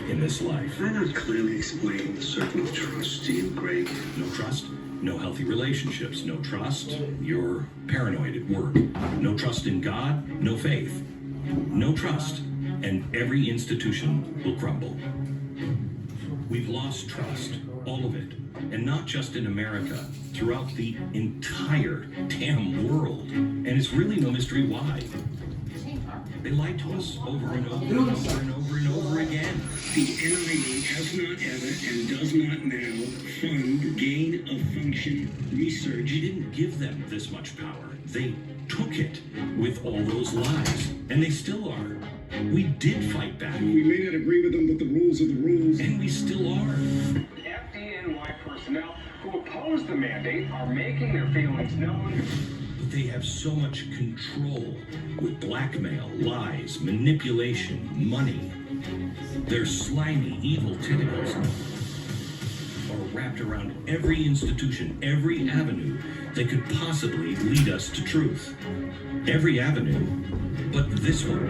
in this life. Can I not clearly explain the circle of trust to you, Greg? No trust, no healthy relationships. No trust, you're paranoid at work. No trust in God, no faith. No trust, and every institution will crumble. We've lost trust, all of it. And not just in America, throughout the entire damn world. And it's really no mystery why. They lied to us over and over and over and over and over again. The NIH has not ever and does not now fund gain-of-function research. We didn't give them this much power. They took it with all those lies. And they still are. We did fight back. We may not agree with them, but the rules are the rules. And we still are. FDNY personnel who oppose the mandate are making their feelings known. But they have so much control with blackmail, lies, manipulation, money. Their slimy, evil tentacles are wrapped around every institution, every avenue that could possibly lead us to truth. Every avenue, but this one.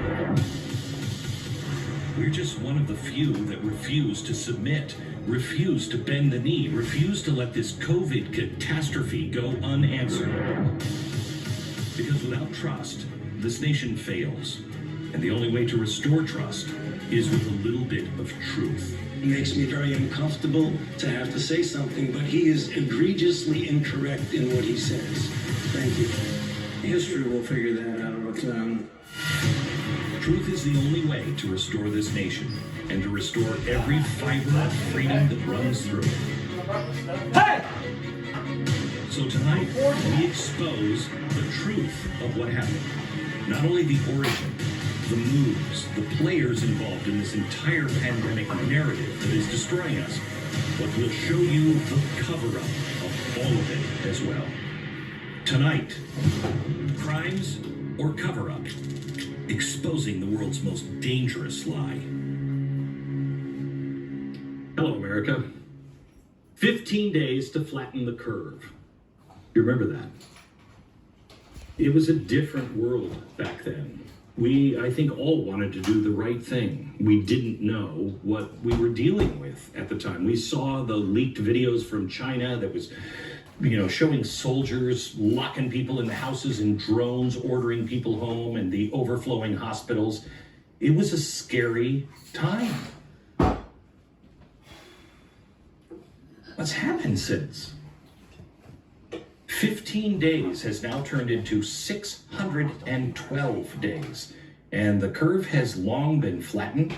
We're just one of the few that refuse to submit, refuse to bend the knee, refuse to let this COVID catastrophe go unanswered. Because without trust, this nation fails. And the only way to restore trust is with a little bit of truth. It makes me very uncomfortable to have to say something, but he is egregiously incorrect in what he says. Thank you. History will figure that out on its own. Truth is the only way to restore this nation and to restore every fiber of freedom that runs through it. Hey! So tonight, we expose the truth of what happened. Not only the origin, the moves, the players involved in this entire pandemic narrative that is destroying us, but we'll show you the cover-up of all of it as well. Tonight, crimes or cover-up, exposing the world's most dangerous lie. Hello, America. 15 days to flatten the curve. You remember that? It was a different world back then. We, I think, all wanted to do the right thing. We didn't know what we were dealing with at the time. We saw the leaked videos from China that was, showing soldiers locking people in the houses in drones, ordering people home, and the overflowing hospitals. It was a scary time. What's happened since? 15 days has now turned into 612 days, and the curve has long been flattened.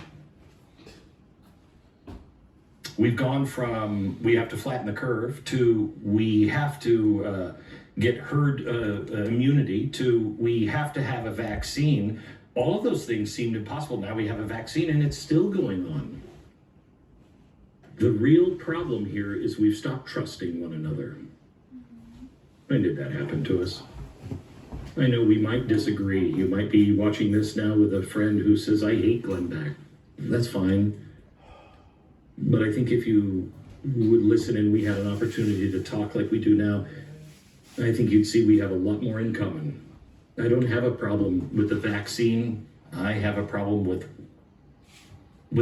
We've gone from we have to flatten the curve to we have to get herd immunity to we have to have a vaccine. All of those things seemed impossible. Now we have a vaccine and it's still going on. The real problem here is we've stopped trusting one another. When did that happen to us? I know we might disagree. You might be watching this now with a friend who says, I hate Glenn Beck. That's fine. But I think if you would listen and we had an opportunity to talk like we do now, I think you'd see we have a lot more in common. I don't have a problem with the vaccine. I have a problem with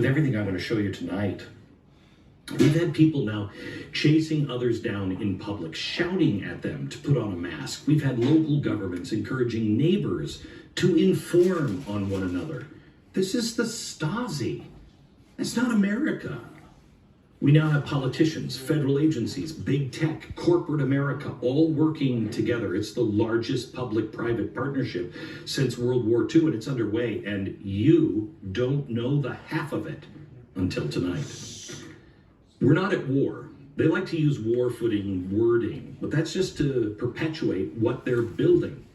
everything I'm going to show you tonight. We've had people now chasing others down in public, shouting at them to put on a mask. We've had local governments encouraging neighbors to inform on one another. This is the Stasi. It's not America. We now have politicians, federal agencies, big tech, corporate America, all working together. It's the largest public-private partnership since World War II, and it's underway, and you don't know the half of it until tonight. We're not at war. They like to use war-footing wording, but that's just to perpetuate what they're building.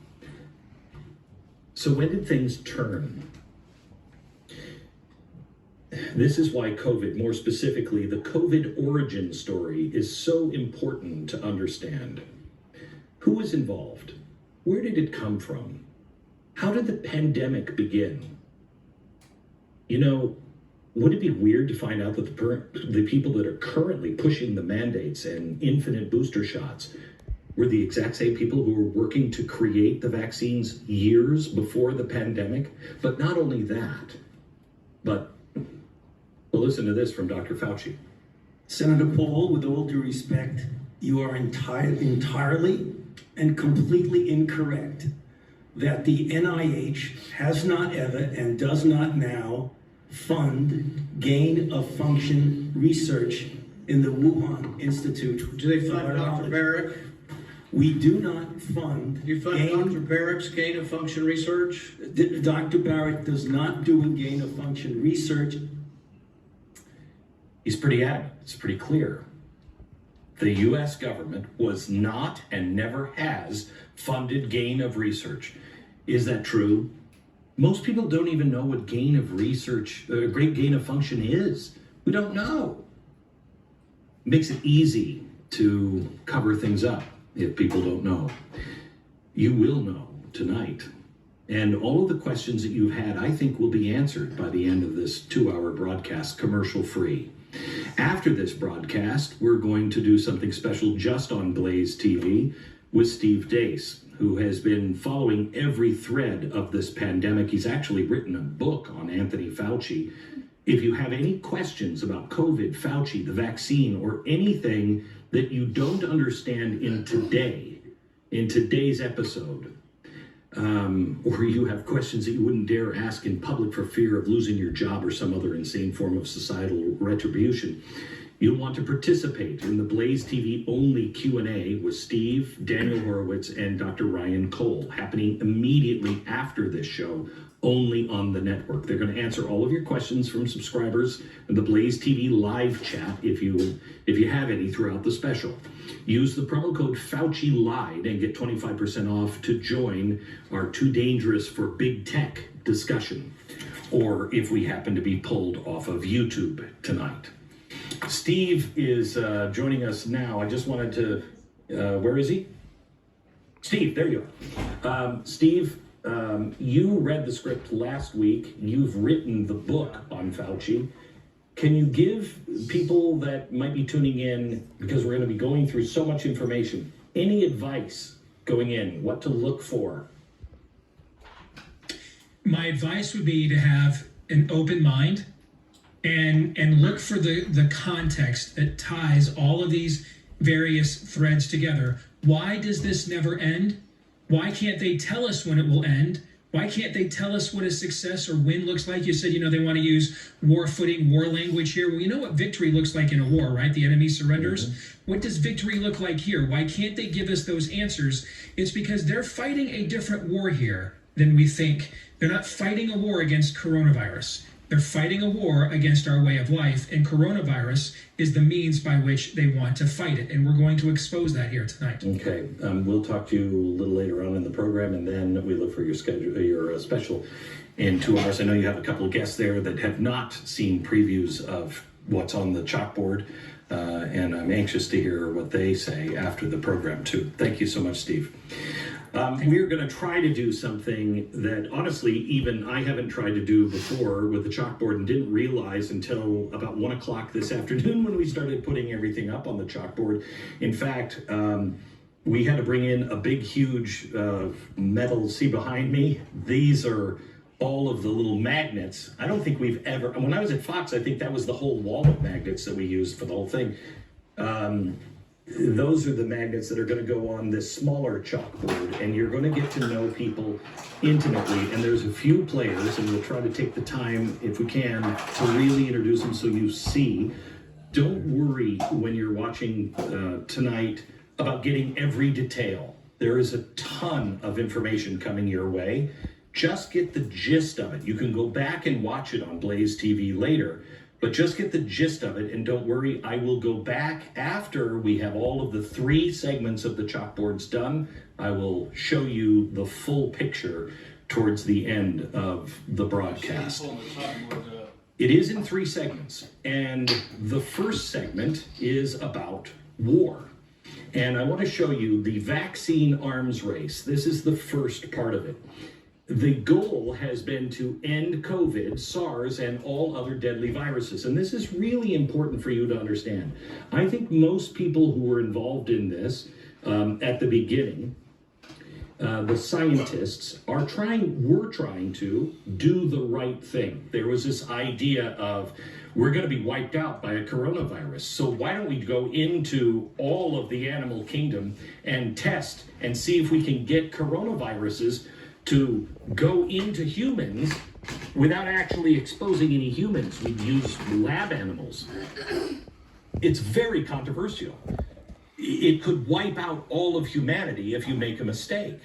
So when did things turn? This is why COVID, more specifically, the COVID origin story is so important to understand. Who was involved? Where did it come from? How did the pandemic begin? Would it be weird to find out that the people that are currently pushing the mandates and infinite booster shots were the exact same people who were working to create the vaccines years before the pandemic? But not only that, but, well, listen to this from Dr. Fauci. Senator Paul, with all due respect, you are entirely and completely incorrect that the NIH has not ever and does not now fund gain of function research in the Wuhan Institute. Do they fund Dr. Barrick? We do not fund. You fund Dr. Barrick's gain of function research? Dr. Barrick does not do gain of function research. He's pretty adamant. It's pretty clear. The U.S. government was not and never has funded gain of research. Is that true? Most people don't even know what gain of research, great gain of function is. We don't know. Makes it easy to cover things up if people don't know. You will know tonight. And all of the questions that you've had, I think, will be answered by the end of this 2-hour broadcast, commercial free. After this broadcast, we're going to do something special just on Blaze TV with Steve Deace, who has been following every thread of this pandemic. He's actually written a book on Anthony Fauci. If you have any questions about COVID, Fauci, the vaccine, or anything that you don't understand in today's episode, or you have questions that you wouldn't dare ask in public for fear of losing your job or some other insane form of societal retribution, you'll want to participate in the Blaze TV only Q&A with Steve, Daniel Horowitz, and Dr. Ryan Cole, happening immediately after this show, only on the network. They're going to answer all of your questions from subscribers in the Blaze TV live chat if you have any throughout the special. Use the promo code Fauci Lied and get 25% off to join our Too Dangerous for Big Tech discussion, or if we happen to be pulled off of YouTube tonight. Steve is joining us now. I just wanted to, where is he? Steve, there you are. Steve, you read the script last week. You've written the book on Fauci. Can you give people that might be tuning in, because we're going to be going through so much information, any advice going in, what to look for? My advice would be to have an open mind and look for the context that ties all of these various threads together. Why does this never end? Why can't they tell us when it will end? Why can't they tell us what a success or win looks like? You said, they want to use war footing, war language here. Well, you know what victory looks like in a war, right? The enemy surrenders. Mm-hmm. What does victory look like here? Why can't they give us those answers? It's because they're fighting a different war here than we think. They're not fighting a war against coronavirus. They're fighting a war against our way of life, and coronavirus is the means by which they want to fight it, and we're going to expose that here tonight. Okay, we'll talk to you a little later on in the program, and then we look for your schedule, your special in 2 hours. I know you have a couple of guests there that have not seen previews of what's on the chalkboard, and I'm anxious to hear what they say after the program too. Thank you so much, Steve. We're going to try to do something that, honestly, even I haven't tried to do before with the chalkboard, and didn't realize until about 1 o'clock this afternoon when we started putting everything up on the chalkboard. In fact, we had to bring in a big, huge metal, see behind me, these are all of the little magnets. I don't think we've ever, when I was at Fox, I think that was the whole wall of magnets that we used for the whole thing. Those are the magnets that are going to go on this smaller chalkboard, and you're going to get to know people intimately. And there's a few players, and we'll try to take the time, if we can, to really introduce them so you see. Don't worry when you're watching tonight about getting every detail. There is a ton of information coming your way. Just get the gist of it. You can go back and watch it on Blaze TV later, but just get the gist of it, and don't worry, I will go back after we have all of the 3 segments of the chalkboards done. I will show you the full picture towards the end of the broadcast. It is in 3 segments, and the first segment is about war. And I want to show you the vaccine arms race. This is the first part of it. The goal has been to end COVID, SARS, and all other deadly viruses. And this is really important for you to understand. I think most people who were involved in this at the beginning, the scientists were trying to do the right thing. There was this idea of, we're going to be wiped out by a coronavirus. So why don't we go into all of the animal kingdom and test and see if we can get coronaviruses to go into humans without actually exposing any humans. We'd use lab animals. It's very controversial. It could wipe out all of humanity if you make a mistake.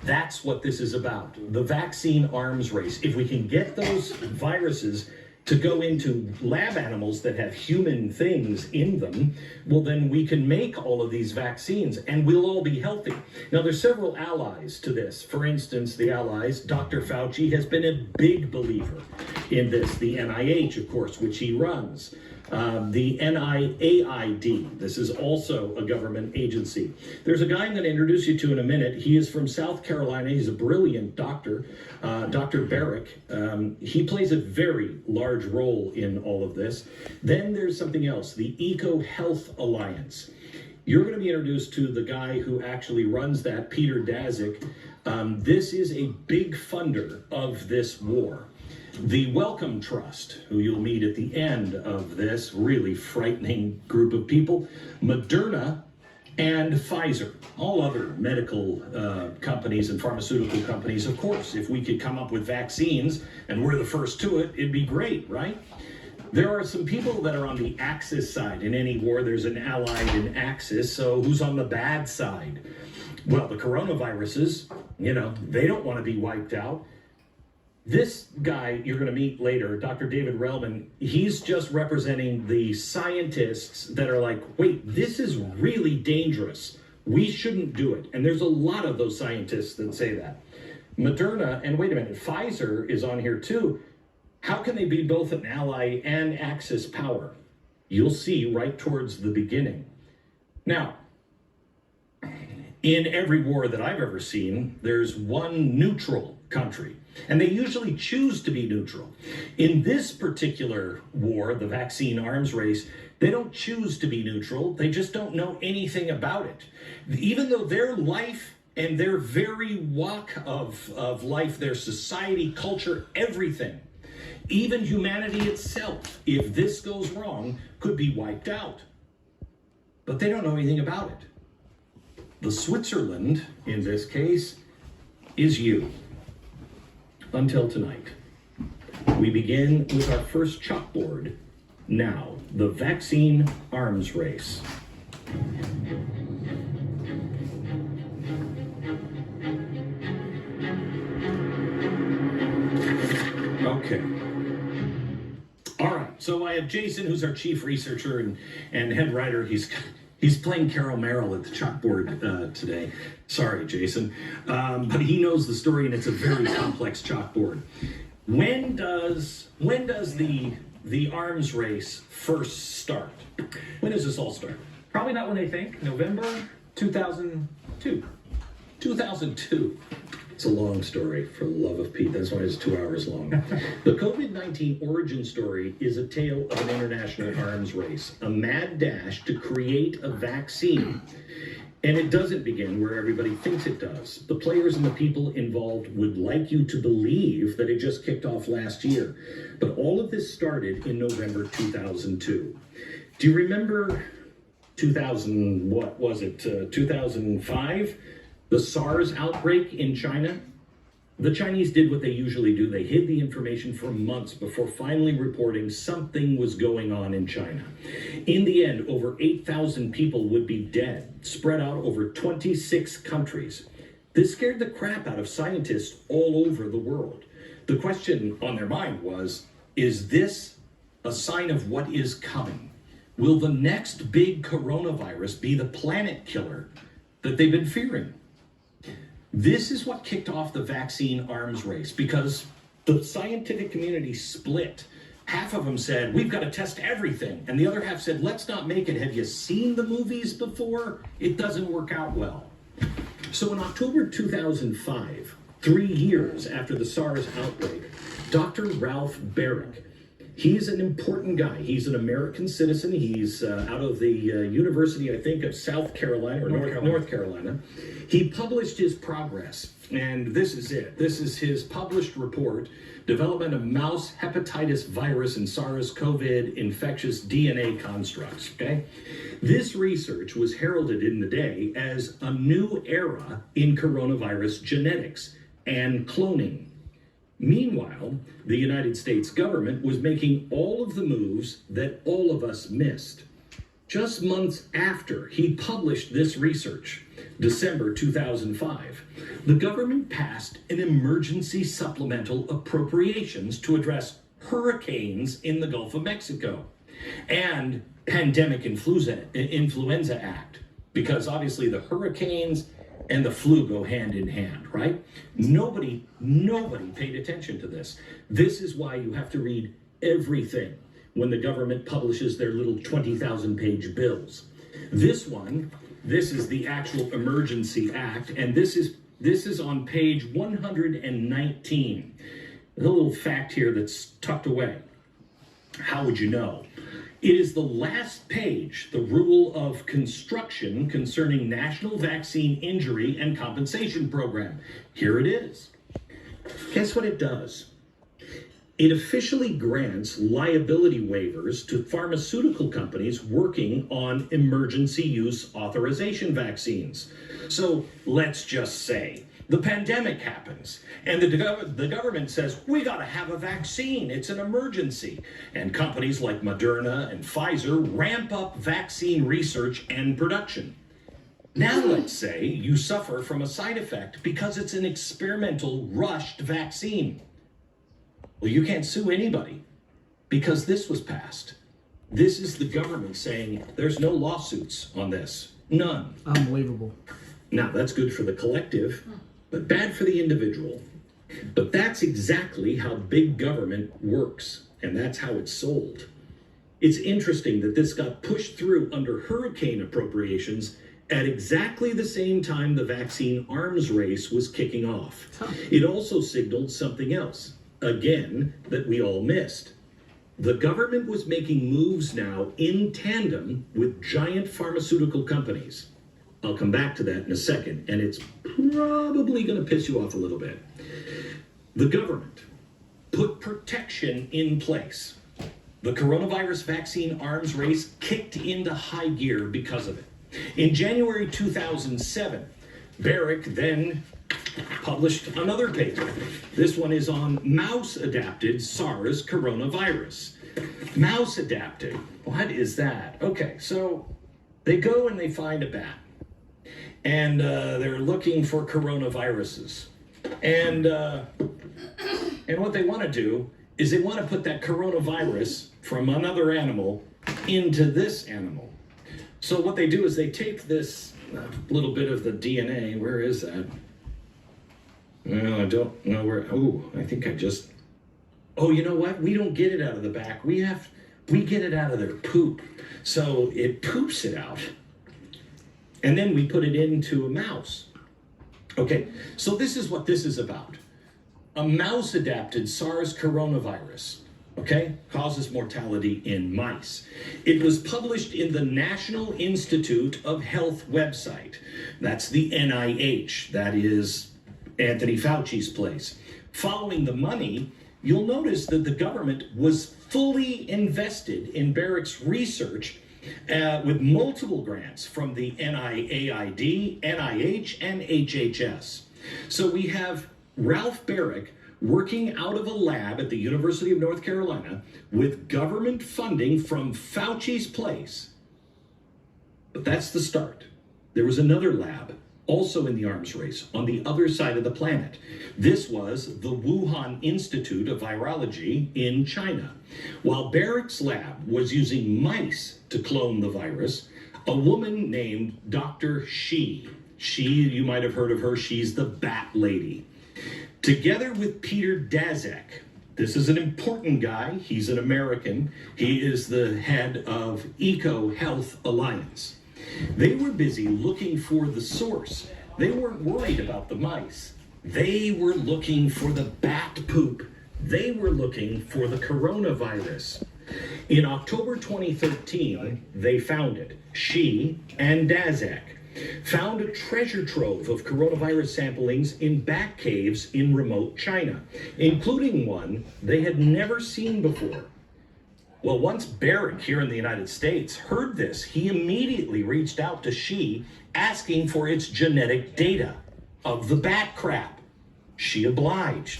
That's what this is about. The vaccine arms race. If we can get those viruses to go into lab animals that have human things in them, well, then we can make all of these vaccines and we'll all be healthy. Now, there's several allies to this. For instance, the allies, Dr. Fauci has been a big believer in this. The NIH, of course, which he runs. The NIAID, this is also a government agency. There's a guy I'm going to introduce you to in a minute. He is from South Carolina. He's a brilliant doctor, Dr. Barrick. He plays a very large role in all of this. Then there's something else, the Eco Health Alliance. You're going to be introduced to the guy who actually runs that, Peter Daszak. This is a big funder of this war. The Wellcome Trust, who you'll meet at the end of this really frightening group of people, Moderna, and Pfizer, all other medical companies and pharmaceutical companies. Of course, if we could come up with vaccines and we're the first to it, it'd be great, right? There are some people that are on the Axis side. In any war, there's an allied in Axis, so who's on the bad side? Well, the coronaviruses, they don't want to be wiped out. This guy you're going to meet later, Dr. David Relman, he's just representing the scientists that are like, wait, this is really dangerous. We shouldn't do it. And there's a lot of those scientists that say that. Moderna, and wait a minute, Pfizer is on here too. How can they be both an ally and Axis power? You'll see right towards the beginning. Now, in every war that I've ever seen, there's one neutral country, and they usually choose to be neutral. In this particular war, the vaccine arms race, they don't choose to be neutral. They just don't know anything about it. Even though their life and their very walk of life, their society, culture, everything, even humanity itself, if this goes wrong, could be wiped out. But they don't know anything about it. The Switzerland, in this case, is you. Until tonight. We begin with our first chalkboard. Now, the vaccine arms race. Okay. All right, so I have Jason, who's our chief researcher and head writer. He's playing Carol Merrill at the chalkboard today. Sorry, Jason. But he knows the story, and it's a very complex chalkboard. When does the arms race first start? When does this all start? Probably not when they think. November 2002. 2002. It's a long story, for the love of Pete. That's why it's 2 hours long. The COVID-19 origin story is a tale of an international arms race, a mad dash to create a vaccine. And it doesn't begin where everybody thinks it does. The players and the people involved would like you to believe that it just kicked off last year. But all of this started in November 2002. Do you remember 2005? The SARS outbreak in China? The Chinese did what they usually do. They hid the information for months before finally reporting something was going on in China. In the end, over 8,000 people would be dead, spread out over 26 countries. This scared the crap out of scientists all over the world. The question on their mind was, is this a sign of what is coming? Will the next big coronavirus be the planet killer that they've been fearing? This is what kicked off the vaccine arms race, because the scientific community split. Half of them said, we've got to test everything. And the other half said, let's not make it. Have you seen the movies before? It doesn't work out well. So in October 2005, 3 years after the SARS outbreak, Dr. Ralph Baric, He's an important guy. He's an American citizen. He's out of the University, I think, of South Carolina or North Carolina. He published his progress, and this is it. This is his published report, Development of Mouse Hepatitis Virus and SARS-CoV infectious DNA constructs, okay? This research was heralded in the day as a new era in coronavirus genetics and cloning. Meanwhile, the United States government was making all of the moves that all of us missed. Just months after he published this research, December 2005, the government passed an emergency supplemental appropriations to address hurricanes in the Gulf of Mexico and Pandemic Influenza Act, because obviously the hurricanes and the flu go hand in hand, right? Nobody paid attention to this. This is why you have to read everything when the government publishes their little 20,000 page bills. This is the actual Emergency Act, and this is on page 119. A little fact here that's tucked away. How would you know? It is the last page, the rule of construction concerning National Vaccine Injury and Compensation Program. Here it is. Guess what it does? It officially grants liability waivers to pharmaceutical companies working on emergency use authorization vaccines. So let's just say the pandemic happens and the government says, we got to have a vaccine. It's an emergency. And companies like Moderna and Pfizer ramp up vaccine research and production. Now let's say you suffer from a side effect because it's an experimental rushed vaccine. Well, you can't sue anybody because this was passed. This is the government saying there's no lawsuits on this. None. Unbelievable. Now, that's good for the collective, but bad for the individual. But that's exactly how big government works, and that's how it's sold. It's interesting that this got pushed through under hurricane appropriations at exactly the same time the vaccine arms race was kicking off. It also signaled something else, again, that we all missed. The government was making moves now in tandem with giant pharmaceutical companies. I'll come back to that in a second, and it's probably going to piss you off a little bit. The government put protection in place. The coronavirus vaccine arms race kicked into high gear because of it. In January 2007, Barrick then published another paper. This one is on mouse-adapted SARS coronavirus. Mouse-adapted, what is that? Okay, so they go and they find a bat. And they're looking for coronaviruses. And what they want to do is they want to put that coronavirus from another animal into this animal. So what they do is they take this little bit of the DNA. Where is that? Well, I don't know where. Oh, I think I just. Oh, you know what? We don't get it out of the back. We get it out of their poop. So it poops it out. And then we put it into a mouse. Okay, so this is what this is about. A mouse-adapted SARS coronavirus, okay, causes mortality in mice. It was published in the National Institute of Health website. That's the NIH. That is Anthony Fauci's place. Following the money, you'll notice that the government was fully invested in Barrick's research with multiple grants from the NIAID, NIH, and HHS. So we have Ralph Barrick working out of a lab at the University of North Carolina with government funding from Fauci's place. But that's the start. There was another lab also in the arms race on the other side of the planet. This was the Wuhan Institute of Virology in China. While Barrick's lab was using mice to clone the virus, a woman named Dr. Shi, you might have heard of her, she's the Bat Lady, together with Peter Daszak. This is an important guy. He's an American. He is the head of EcoHealth Alliance. They were busy looking for the source. They weren't worried about the mice. They were looking for the bat poop They were looking for the coronavirus. In October 2013, they found it. She and Daszak found a treasure trove of coronavirus samplings in bat caves in remote China, including one they had never seen before. Well, once Barrick here in the United States heard this, he immediately reached out to Xi asking for its genetic data of the bat crap. She obliged.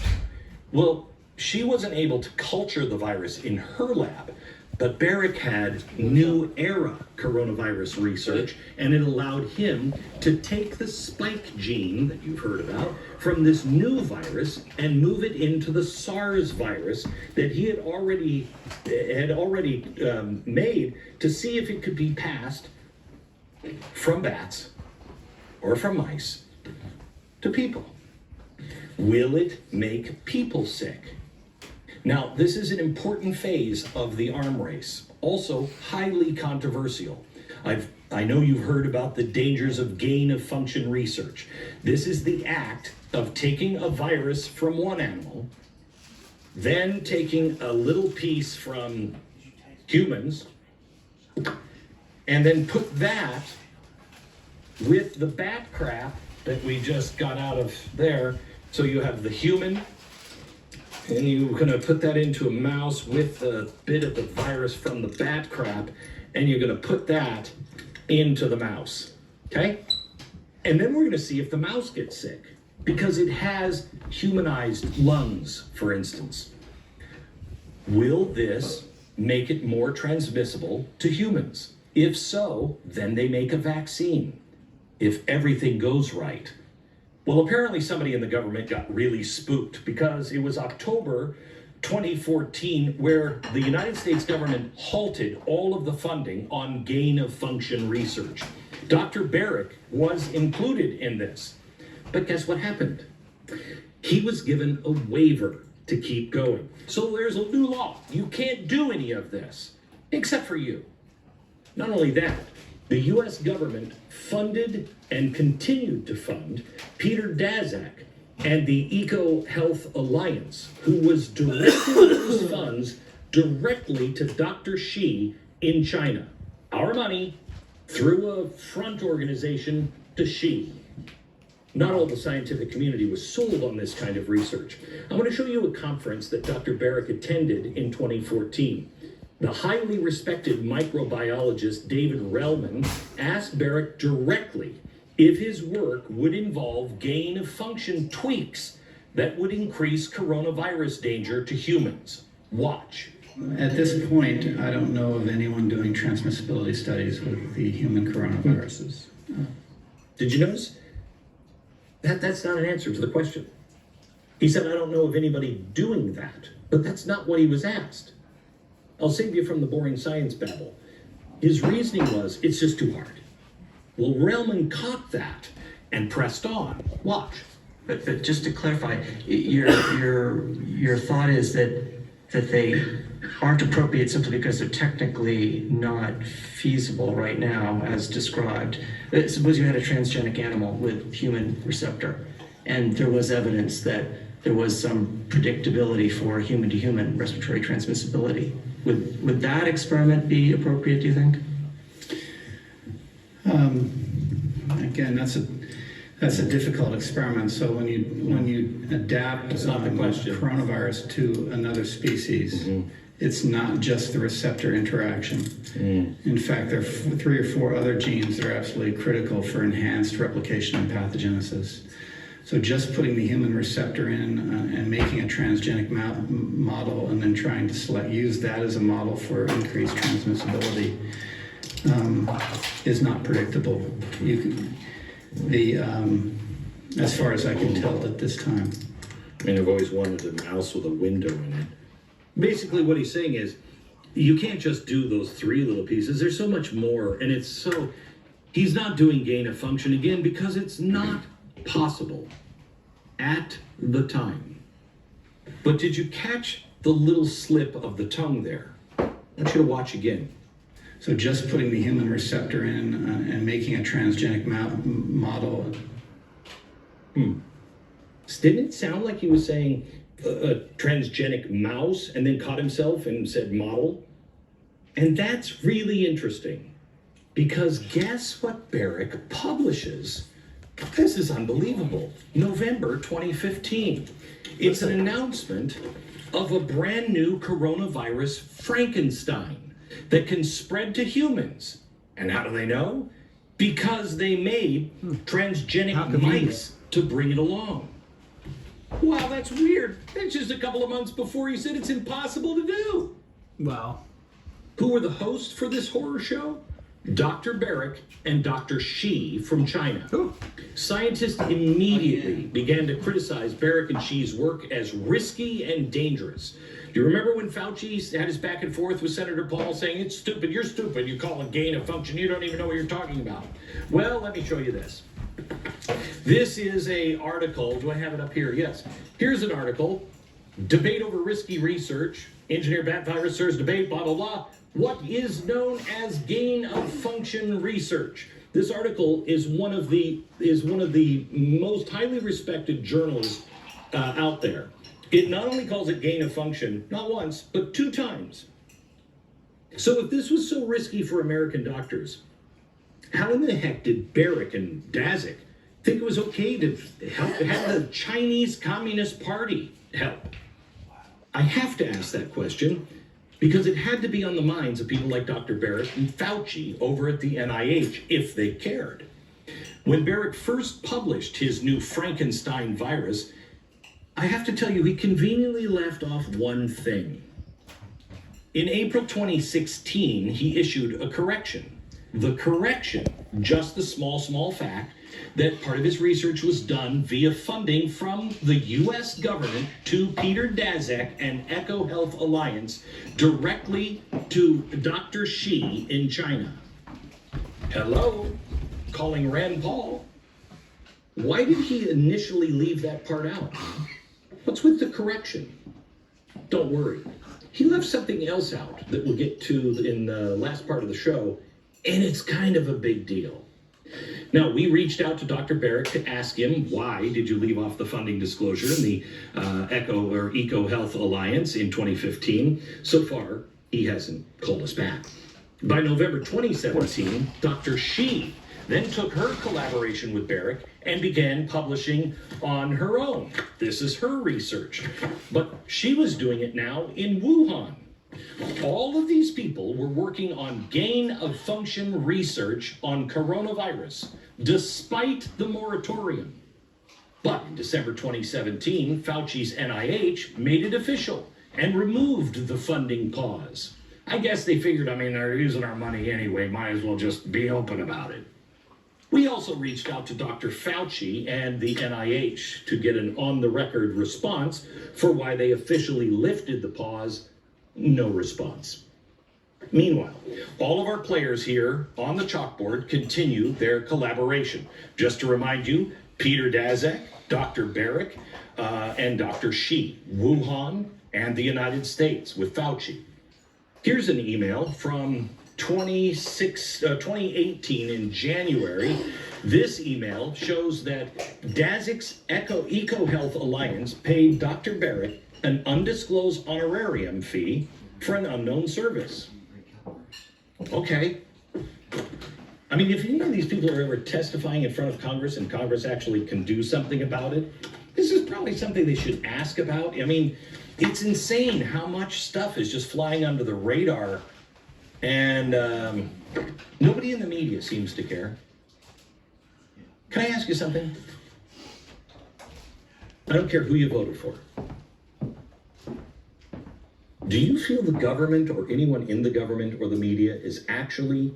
Well, Xi wasn't able to culture the virus in her lab, but Barrick had new era coronavirus research, and it allowed him to take the spike gene that you've heard about from this new virus and move it into the SARS virus that he had already made to see if it could be passed from bats or from mice to people. Will it make people sick? Now, this is an important phase of the arm race, also highly controversial. I know you've heard about the dangers of gain-of-function research. This is the act of taking a virus from one animal, then taking a little piece from humans, and then put that with the bat crap that we just got out of there. So you have the human, and you're going to put that into a mouse with a bit of the virus from the bat crap, and you're going to put that into the mouse, okay? And then we're going to see if the mouse gets sick, because it has humanized lungs, for instance. Will this make it more transmissible to humans? If so, then they make a vaccine, if everything goes right. Well, apparently somebody in the government got really spooked because it was October 2014 where the United States government halted all of the funding on gain-of-function research. Dr. Barrick was included in this. But guess what happened? He was given a waiver to keep going. So there's a new law. You can't do any of this, except for you. Not only that, the U.S. government funded and continued to fund Peter Daszak and the EcoHealth Alliance, who was directing those funds directly to Dr. Xi in China. Our money through a front organization to Xi. Not all the scientific community was sold on this kind of research. I want to show you a conference that Dr. Barrick attended in 2014. The highly respected microbiologist David Relman asked Barrick directly if his work would involve gain-of-function tweaks that would increase coronavirus danger to humans. Watch. At this point, I don't know of anyone doing transmissibility studies with the human coronaviruses. Did you notice? That's not an answer to the question. He said, I don't know of anybody doing that, but that's not what he was asked. I'll save you from the boring science babble. His reasoning was, it's just too hard. Well, Relman caught that and pressed on. Watch. But just to clarify, your thought is that they aren't appropriate simply because they're technically not feasible right now, as described. Suppose you had a transgenic animal with human receptor, and there was evidence that there was some predictability for human-to-human respiratory transmissibility. Would that experiment be appropriate, do you think? Again, that's a difficult experiment. So when you adapt coronavirus to another species, it's not just the receptor interaction. In fact, there are 3 or 4 other genes that are absolutely critical for enhanced replication and pathogenesis. So just putting the human receptor in and making a transgenic model and then trying to use that as a model for increased transmissibility is not predictable. As far as I can tell at this time. I mean, I've always wanted a mouse with a window in it. Basically what he's saying is, you can't just do those 3 little pieces. There's so much more, and he's not doing gain of function again because it's not possible at the time. But did you catch the little slip of the tongue there? I want you to watch again. So just putting the human receptor in and making a transgenic model. Didn't it sound like he was saying, a transgenic mouse and then caught himself and said model. And that's really interesting because guess what Barrick publishes? This is unbelievable. November 2015. It's an announcement of a brand new coronavirus Frankenstein that can spread to humans. And how do they know? Because they made transgenic mice to bring it along. Wow, that's weird. That's just a couple of months before he said it's impossible to do. Wow. Who were the hosts for this horror show? Dr. Barrick and Dr. Shi from China. Scientists immediately began to criticize Barrick and Shi's work as risky and dangerous. Do you remember when Fauci had his back and forth with Senator Paul saying, it's stupid, you're stupid, you call it gain of function, you don't even know what you're talking about. Well, let me show you this. This is an article, do I have it up here? Yes. Here's an article, debate over risky research, engineer bat virus SARS debate, blah, blah, blah. What is known as gain of function research? This article is one of the most highly respected journals out there. It not only calls it gain of function, not once, but 2 times. So if this was so risky for American doctors, how in the heck did Barrick and Daszak think it was okay to have the Chinese Communist Party help? I have to ask that question because it had to be on the minds of people like Dr. Barrick and Fauci over at the NIH, if they cared. When Barrick first published his new Frankenstein virus, I have to tell you, he conveniently left off one thing. In April 2016, he issued a correction. The correction, just the small fact that part of his research was done via funding from the U.S. government to Peter Daszak and EcoHealth Alliance directly to Dr. Shi in China. Hello, calling Rand Paul. Why did he initially leave that part out? What's with the correction? Don't worry. He left something else out that we'll get to in the last part of the show, and it's kind of a big deal. Now, we reached out to Dr. Barrick to ask him, why did you leave off the funding disclosure in the EcoHealth Alliance in 2015? So far, he hasn't called us back. By November 2017, Dr. Shi then took her collaboration with Barrick and began publishing on her own. This is her research. But she was doing it now in Wuhan. All of these people were working on gain of function research on coronavirus, despite the moratorium. But in December 2017, Fauci's NIH made it official and removed the funding pause. I guess they figured, they're using our money anyway, might as well just be open about it. We also reached out to Dr. Fauci and the NIH to get an on-the-record response for why they officially lifted the pause. No response. Meanwhile, all of our players here on the chalkboard continue their collaboration. Just to remind you, Peter Daszak, Dr. Barrick, and Dr. Shi, Wuhan, and the United States with Fauci. Here's an email from 2018 in January. This email shows that Daszak's EcoHealth Alliance paid Dr. Barrick an undisclosed honorarium fee for an unknown service. Okay. If any of these people are ever testifying in front of Congress and Congress actually can do something about it, this is probably something they should ask about. It's insane how much stuff is just flying under the radar, and nobody in the media seems to care. Can I ask you something? I don't care who you voted for. Do you feel the government or anyone in the government or the media is actually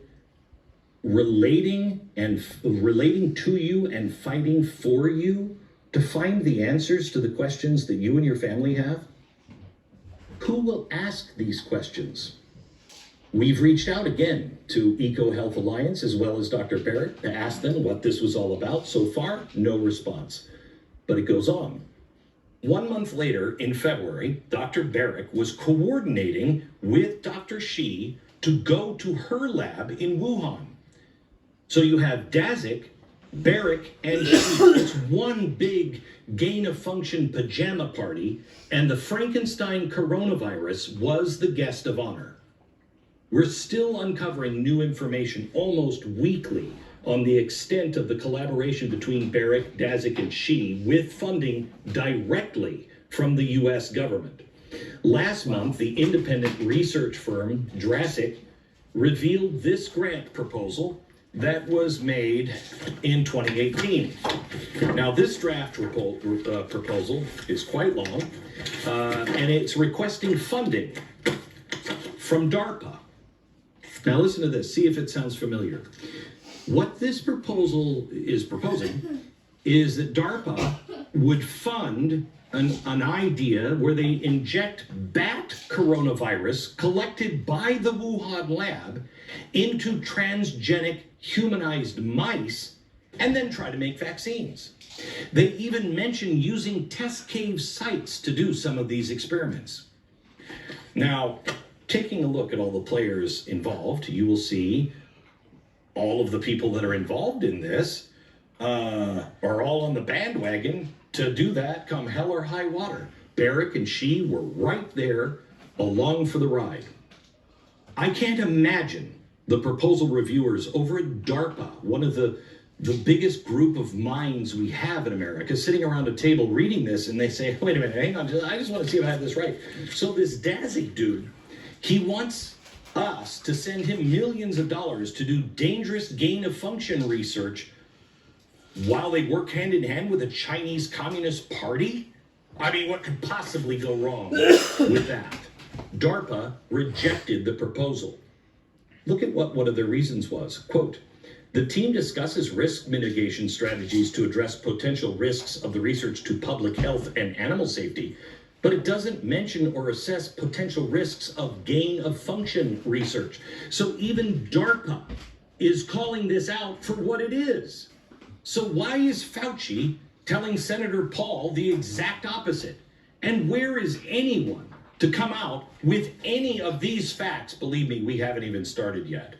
relating to you and fighting for you to find the answers to the questions that you and your family have? Who will ask these questions? We've reached out again to EcoHealth Alliance as well as Dr. Barrick to ask them what this was all about. So far, no response. But it goes on. 1 month later, in February, Dr. Barrick was coordinating with Dr. Shi to go to her lab in Wuhan. So you have Daszak Barrick and it's one big gain-of-function pajama party, and the Frankenstein coronavirus was the guest of honor. We're still uncovering new information almost weekly on the extent of the collaboration between Barrick, Dazik, and Xi with funding directly from the U.S. government. Last month, the independent research firm Jurassic revealed this grant proposal that was made in 2018. Now, this draft proposal is quite long, and it's requesting funding from DARPA. Now, listen to this, see if it sounds familiar. What this proposal is proposing is that DARPA would fund an idea where they inject bat coronavirus collected by the Wuhan lab into transgenic humanized mice and then try to make vaccines. They even mention using test cave sites to do some of these experiments. Now, taking a look at all the players involved, you will see all of the people that are involved in this are all on the bandwagon to do that come hell or high water. Barrick and Xi were right there along for the ride. I can't imagine the proposal reviewers over at DARPA, one of the biggest group of minds we have in America, sitting around a table reading this, and they say, wait a minute, hang on, I just want to see if I have this right. So this Dazik dude, he wants us to send him millions of dollars to do dangerous gain-of-function research while they work hand in hand with the Chinese Communist Party? I mean, what could possibly go wrong with that? DARPA rejected the proposal. Look at what one of their reasons was. Quote, the team discusses risk mitigation strategies to address potential risks of the research to public health and animal safety, but it doesn't mention or assess potential risks of gain-of-function research. So even DARPA is calling this out for what it is. So why is Fauci telling Senator Paul the exact opposite? And where is anyone to come out with any of these facts? Believe me, we haven't even started yet.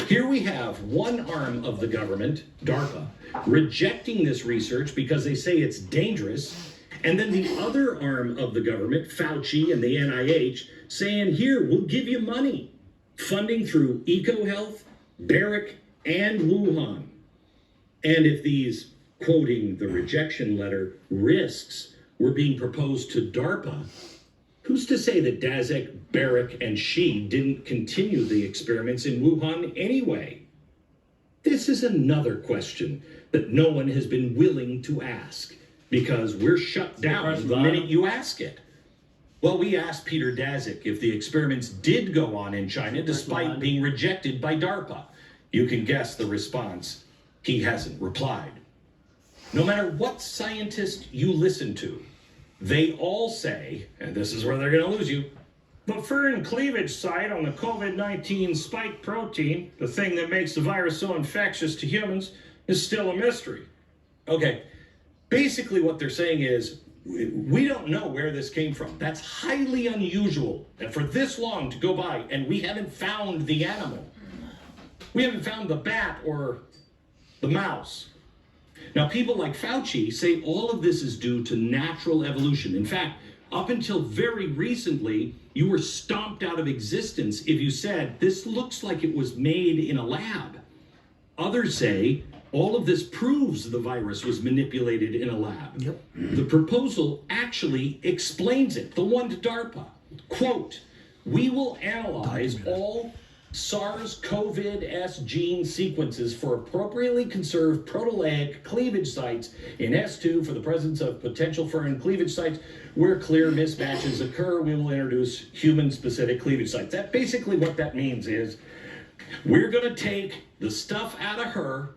Here we have one arm of the government, DARPA, rejecting this research because they say it's dangerous, and then the other arm of the government, Fauci and the NIH, saying, here, we'll give you money. Funding through EcoHealth, Barrick, and Wuhan. And if these, quoting the rejection letter, risks were being proposed to DARPA, who's to say that Dazik, Barrick, and Xi didn't continue the experiments in Wuhan anyway? This is another question that no one has been willing to ask because we're shut down the minute you ask it. Well, we asked Peter Dazik if the experiments did go on in China despite being rejected by DARPA. You can guess the response. He hasn't replied. No matter what scientist you listen to, they all say, and this is where they're going to lose you, the furin cleavage site on the COVID-19 spike protein, the thing that makes the virus so infectious to humans, is still a mystery. Okay, basically what they're saying is, we don't know where this came from. That's highly unusual. And for this long to go by, and we haven't found the animal. We haven't found the bat or the mouse. Now, people like Fauci say all of this is due to natural evolution. In fact, up until very recently, you were stomped out of existence if you said, this looks like it was made in a lab. Others say, all of this proves the virus was manipulated in a lab. Yep. The proposal actually explains it, the one to DARPA. Quote, we will analyze all SARS-CoV-S gene sequences for appropriately conserved proteolytic cleavage sites in S2 for the presence of potential furin cleavage sites where clear mismatches occur. We will introduce human-specific cleavage sites. That basically what that means is we're going to take the stuff out of her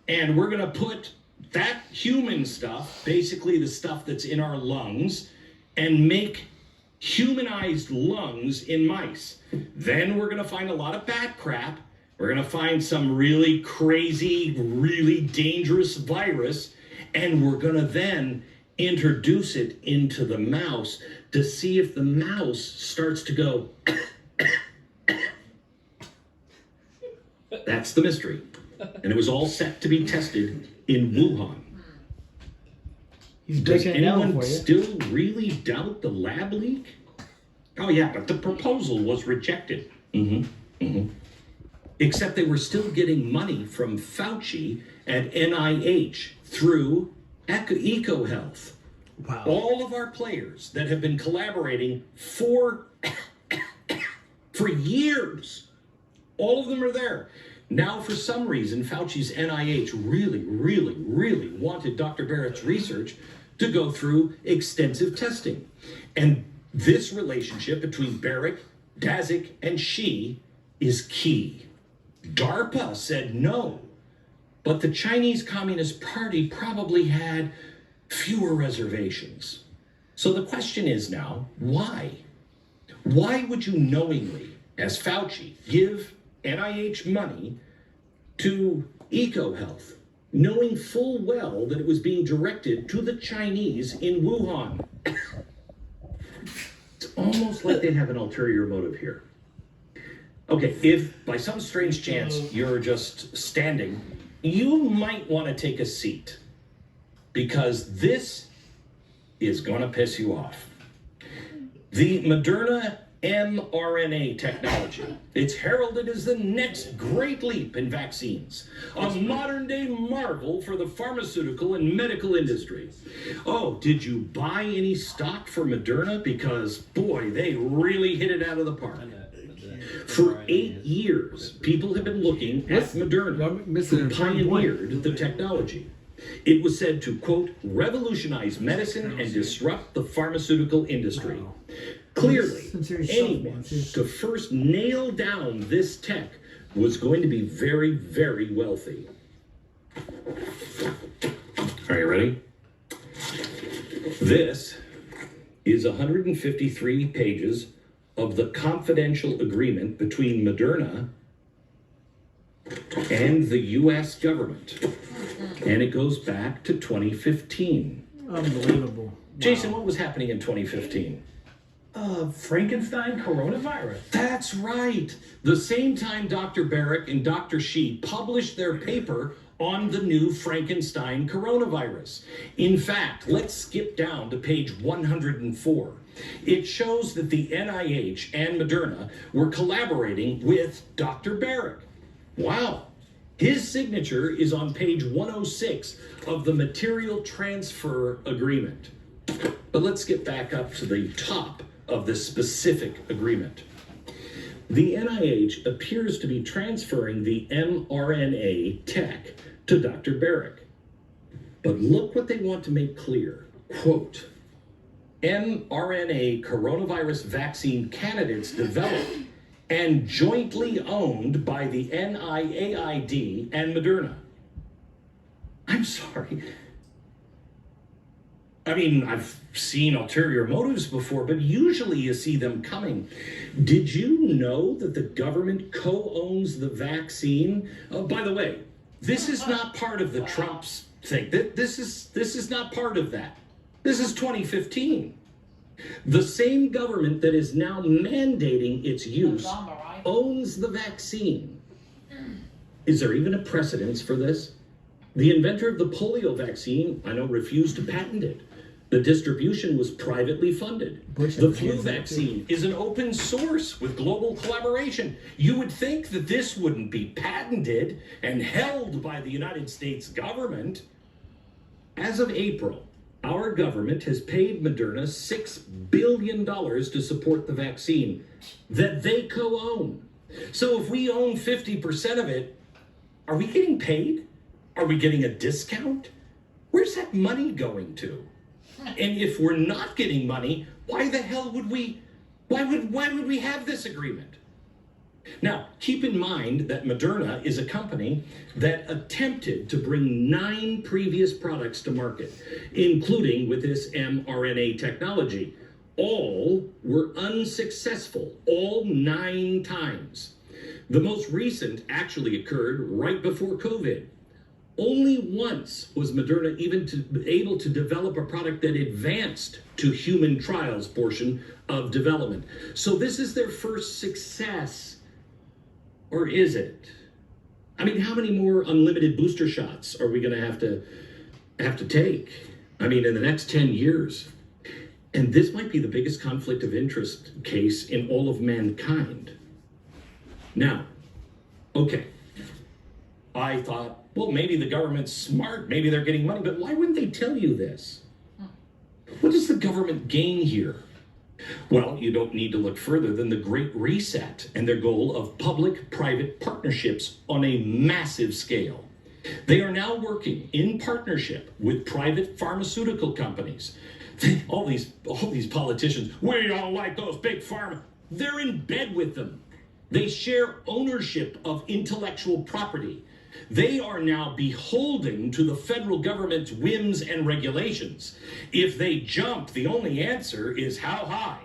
and we're going to put that human stuff, basically the stuff that's in our lungs, and make humanized lungs in mice. Then we're going to find a lot of bat crap. We're going to find some really crazy, really dangerous virus, and we're going to then introduce it into the mouse to see if the mouse starts to go. That's the mystery. and it was all set to be tested in Wuhan. He's Does breaking it down anyone for you. still really doubt the lab leak? Oh yeah, but the proposal was rejected. Except they were still getting money from Fauci at NIH through EcoHealth. Wow. All of our players that have been collaborating for years, all of them are there. Now, for some reason, Fauci's NIH really wanted Dr. Barrett's research to go through extensive testing. And this relationship between Barrett, Daszak, and Xi is key. DARPA said no, but the Chinese Communist Party probably had fewer reservations. So the question is now, why? Why would you knowingly, as Fauci, give NIH money to EcoHealth, knowing full well that it was being directed to the Chinese in Wuhan? It's almost like they have an ulterior motive here. Okay, if by some strange chance you're just standing, you might want to take a seat, because this is going to piss you off. The Moderna mRNA technology. It's heralded as the next great leap in vaccines, a modern-day marvel for the pharmaceutical and medical industry. Oh, did you buy any stock for Moderna? Because, boy, they really hit it out of the park. For 8 years, people have been looking at Moderna, who pioneered the technology. It was said to, quote, revolutionize medicine and disrupt the pharmaceutical industry. Clearly, anyone to first nail down this tech was going to be very wealthy. Are you ready? This is 153 pages of the confidential agreement between Moderna and the U.S. government. And it goes back to 2015. Unbelievable. Wow. Jason, what was happening in 2015? Frankenstein coronavirus. That's right. The same time Dr. Barrett and Dr. Xi published their paper on the new Frankenstein coronavirus. In fact, let's skip down to page 104. It shows that the NIH and Moderna were collaborating with Dr. Barrett. Wow. His signature is on page 106 of the Material Transfer Agreement. But let's get back up to the top of this specific agreement. The NIH appears to be transferring the mRNA tech to Dr. Barrett. But look what they want to make clear. Quote, mRNA coronavirus vaccine candidates developed and jointly owned by the NIAID and Moderna. I'm sorry. I mean, I've seen ulterior motives before, but usually you see them coming. Did you know that the government co-owns the vaccine? Oh, by the way, this is not part of the Trump's thing. This is not part of that. This is 2015. The same government that is now mandating its use owns the vaccine. Is there even a precedence for this? The inventor of the polio vaccine, I know, refused to patent it. The distribution was privately funded. The flu vaccine is an open source with global collaboration. You would think that this wouldn't be patented and held by the United States government. As of April, our government has paid Moderna $6 billion to support the vaccine that they co-own. So if we own 50% of it, are we getting paid? Are we getting a discount? Where's that money going to? And if we're not getting money, why the hell would we have this agreement? Now, keep in mind that Moderna is a company that attempted to bring 9 previous products to market, including with this mRNA technology. All were unsuccessful, all 9 times. The most recent actually occurred right before COVID. Only once was Moderna even able to develop a product that advanced to human trials portion of development. So this is their first success. Or is it? I mean, how many more unlimited booster shots are we going to have to take? I mean, in the next 10 years. And this might be the biggest conflict of interest case in all of mankind. Now, okay, I thought, well, maybe the government's smart, maybe they're getting money, but why wouldn't they tell you this? What does the government gain here? Well, you don't need to look further than the Great Reset and their goal of public-private partnerships on a massive scale. They are now working in partnership with private pharmaceutical companies. All these politicians, we don't like those big pharma. They're in bed with them. They share ownership of intellectual property. They are now beholden to the federal government's whims and regulations. If they jump, the only answer is how high.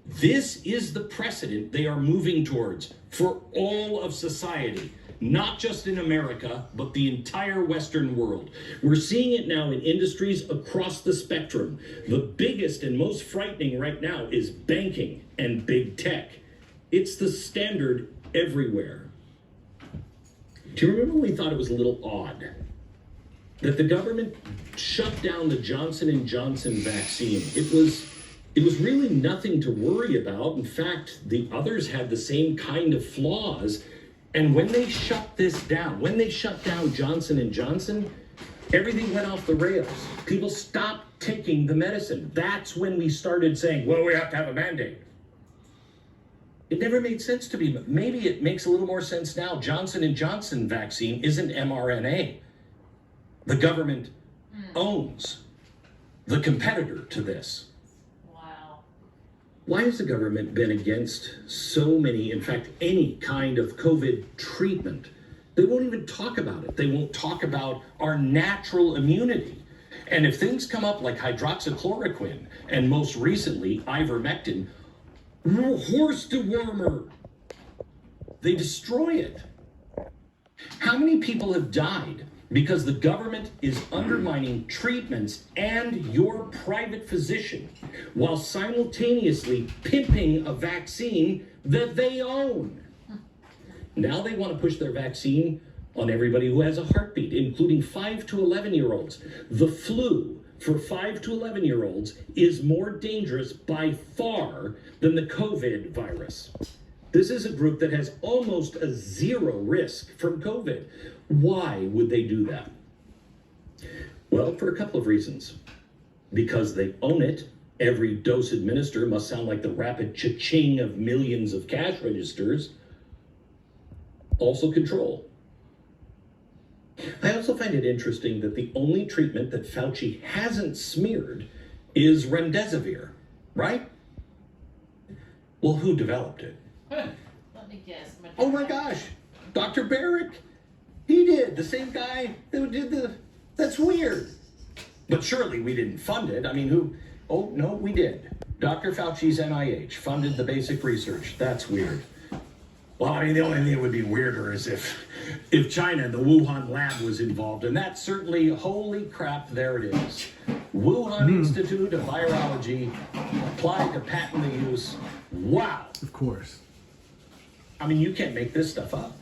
This is the precedent they are moving towards for all of society, not just in America, but the entire Western world. We're seeing it now in industries across the spectrum. The biggest and most frightening right now is banking and big tech. It's the standard everywhere. Do you remember when we thought it was a little odd that the government shut down the Johnson & Johnson vaccine? It was really nothing to worry about. In fact, the others had the same kind of flaws. And when they shut this down, when they shut down Johnson & Johnson, everything went off the rails. People stopped taking the medicine. That's when we started saying, well, we have to have a mandate. It never made sense to me, but maybe it makes a little more sense now. Johnson & Johnson vaccine isn't mRNA. The government owns the competitor to this. Wow. Why has the government been against so many, in fact, any kind of COVID treatment? They won't even talk about it. They won't talk about our natural immunity. And if things come up like hydroxychloroquine and most recently ivermectin, horse dewormer, they destroy it. How many people have died because the government is undermining treatments and your private physician while simultaneously pimping a vaccine that they own? Now they want to push their vaccine on everybody who has a heartbeat, including 5 to 11-year-olds. The flu for 5 to 11-year-olds is more dangerous by far than the COVID virus. This is a group that has almost a zero risk from COVID. Why would they do that? Well, for a couple of reasons. Because they own it. Every dose administered must sound like the rapid cha-ching of millions of cash registers. Also control. I also find it interesting that the only treatment that Fauci hasn't smeared is remdesivir, right? Well, who developed it? Let me guess. Oh my gosh, Dr. Barrick. He did, the same guy that did that's weird. But surely we didn't fund it. I mean, who? Oh, no, we did. Dr. Fauci's NIH funded the basic research. That's weird. Well, I mean, the only thing that would be weirder is if China, the Wuhan lab was involved, and that's certainly, holy crap, there it is. Wuhan Institute of Virology applied to patent the use. Wow. Of course. I mean, you can't make this stuff up.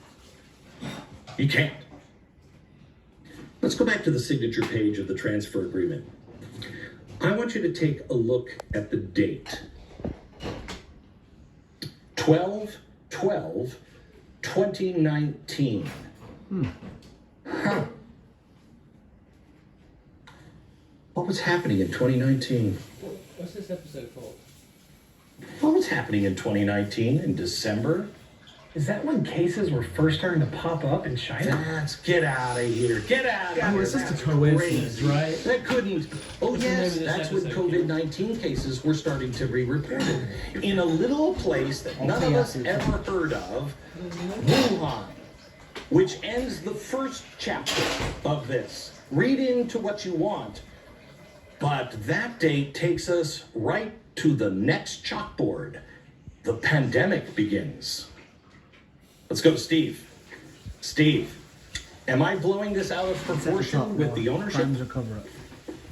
You can't. Let's go back to the signature page of the transfer agreement. I want you to take a look at the date. 12/12/2019. Huh. What was happening in 2019? What's this episode called? What was happening in 2019 in December? Is that when cases were first starting to pop up in China? Get out of here. Get out of here. Oh, it's just a That's coincidence, crazy. right? That couldn't. Oh, What's the name yes, of this that's when episode, COVID-19 cases were starting to be reported. In a little place that none of us ever heard of, Wuhan, which ends the first chapter of this. Read into what you want. But that date takes us right to the next chalkboard. The pandemic begins. Let's go to Steve. Steve, am I blowing this out of proportion with the ownership? Crimes or cover up.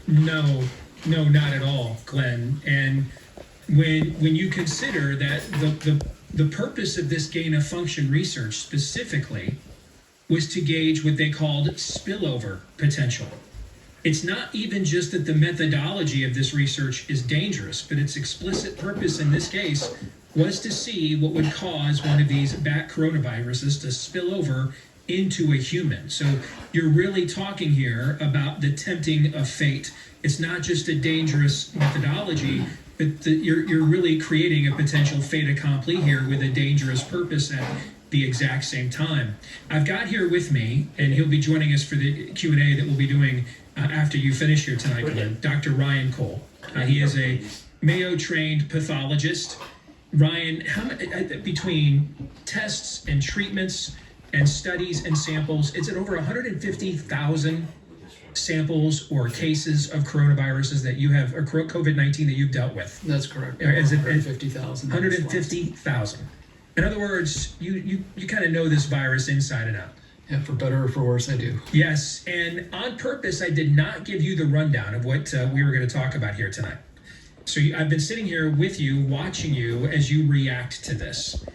No, not at all, Glenn. And when you consider that the purpose of this gain of function research specifically was to gauge what they called spillover potential. It's not even just that the methodology of this research is dangerous, but its explicit purpose in this case was to see what would cause one of these bat coronaviruses to spill over into a human. So you're really talking here about the tempting of fate. It's not just a dangerous methodology, but you're really creating a potential fait accompli here with a dangerous purpose at the exact same time. I've got here with me, and he'll be joining us for the Q&A that we'll be doing after you finish here tonight, Glenn, Dr. Ryan Cole. He is a Mayo-trained pathologist. Ryan, between tests and treatments and studies and samples, it's at over 150,000 samples or cases of coronaviruses that you have, or COVID-19 that you've dealt with. That's correct. Is it 150,000? 150,000. In other words, you kind of know this virus inside and out. Yeah, for better or for worse, I do. Yes, and on purpose, I did not give you the rundown of what we were going to talk about here tonight. So I've been sitting here with you, watching you as you react to this.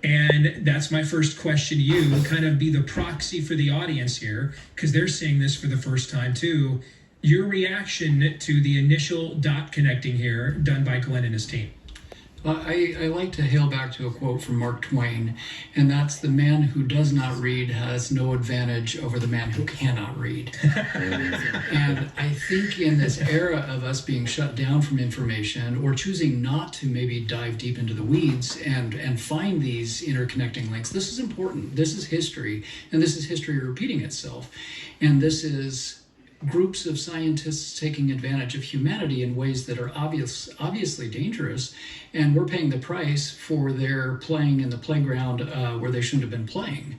And that's my first question to you, kind of be the proxy for the audience here, because they're seeing this for the first time too. Your reaction to the initial dot connecting here done by Glenn and his team. I like to hail back to a quote from Mark Twain, and that's, "The man who does not read has no advantage over the man who cannot read." And I think in this era of us being shut down from information, or choosing not to maybe dive deep into the weeds and find these interconnecting links, this is important. This is history, and this is history repeating itself. And this is groups of scientists taking advantage of humanity in ways that are obviously dangerous, and we're paying the price for their playing in the playground where they shouldn't have been playing.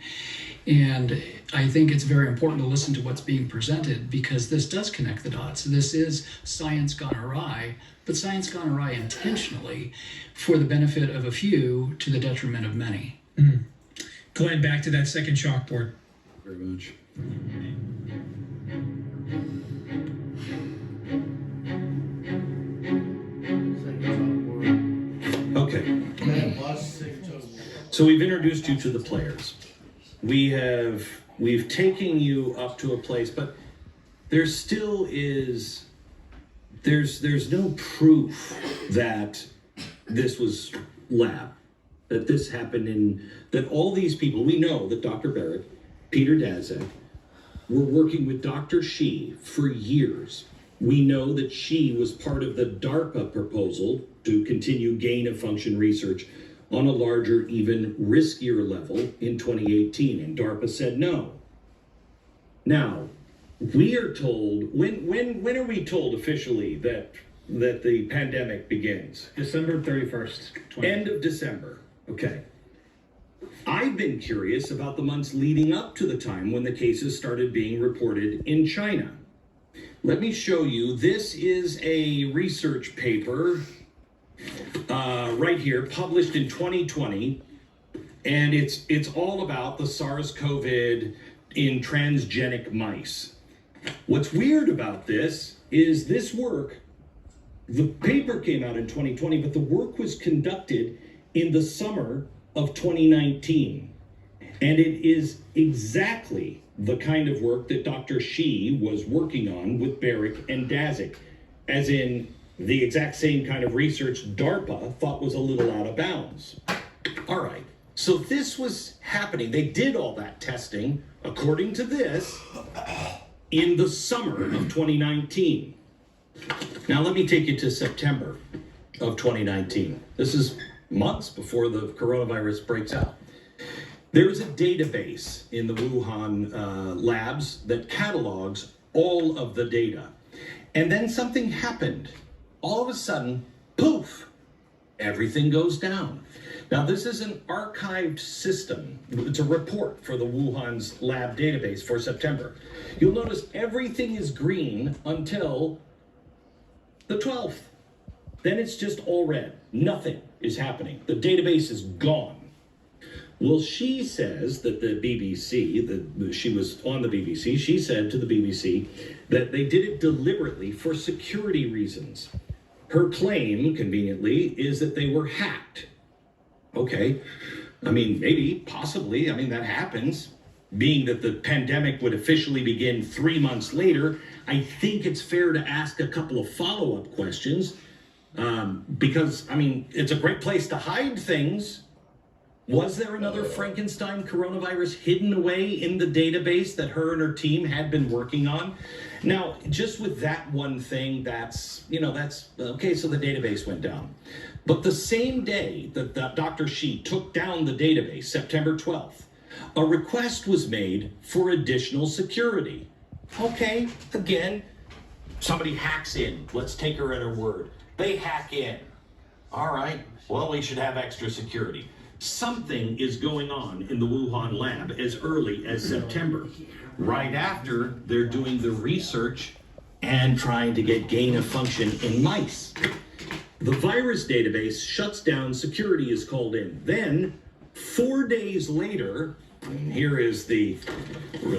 And I think it's very important to listen to what's being presented, because this does connect the dots. This is science gone awry, but science gone awry intentionally for the benefit of a few to the detriment of many. Glenn, back to that second chalkboard. Very much. Okay. So we've introduced you to the players. We've taken you up to a place, but there still is there's no proof that this was lab, that this happened that all these people, we know that Dr. Barrett, Peter Daszak, were working with Dr. Shi for years. We know that Shi was part of the DARPA proposal to continue gain-of-function research on a larger, even riskier level in 2018, and DARPA said no. Now, we are told, when are we told officially that the pandemic begins? December 31st. End of December, okay. I've been curious about the months leading up to the time when the cases started being reported in China. Let me show you. This is a research paper right here, published in 2020, and it's all about the SARS-CoV in transgenic mice. What's weird about this is this work, the paper came out in 2020, but the work was conducted in the summer of 2019. And it is exactly the kind of work that Dr. Shi was working on with Barrick and Daszak, as in the exact same kind of research DARPA thought was a little out of bounds. All right, so this was happening. They did all that testing, according to this, in the summer of 2019. Now let me take you to September of 2019. This is months before the coronavirus breaks out. There is a database in the Wuhan labs that catalogs all of the data. And then something happened. All of a sudden, poof, everything goes down. Now, this is an archived system. It's a report for the Wuhan's lab database for September. You'll notice everything is green until the 12th. Then it's just all red. Nothing is happening. The database is gone. Well, she says that the BBC, she was on the BBC, she said to the BBC that they did it deliberately for security reasons. Her claim, conveniently, is that they were hacked. Okay, I mean, maybe, possibly, I mean, that happens. being that the pandemic would officially begin 3 months later, I think it's fair to ask a couple of follow-up questions. Because, I mean, it's a great place to hide things. Was there another Frankenstein coronavirus hidden away in the database that her and her team had been working on? Now, just with that one thing, that's okay, so the database went down. But the same day that Dr. Shi took down the database, September 12th, a request was made for additional security. Okay, again, somebody hacks in. Let's take her at her word. They hack in. All right, well, we should have extra security. Something is going on in the Wuhan lab as early as September, right after they're doing the research and trying to get gain of function in mice. The virus database shuts down, security is called in. Then, 4 days later, and here is the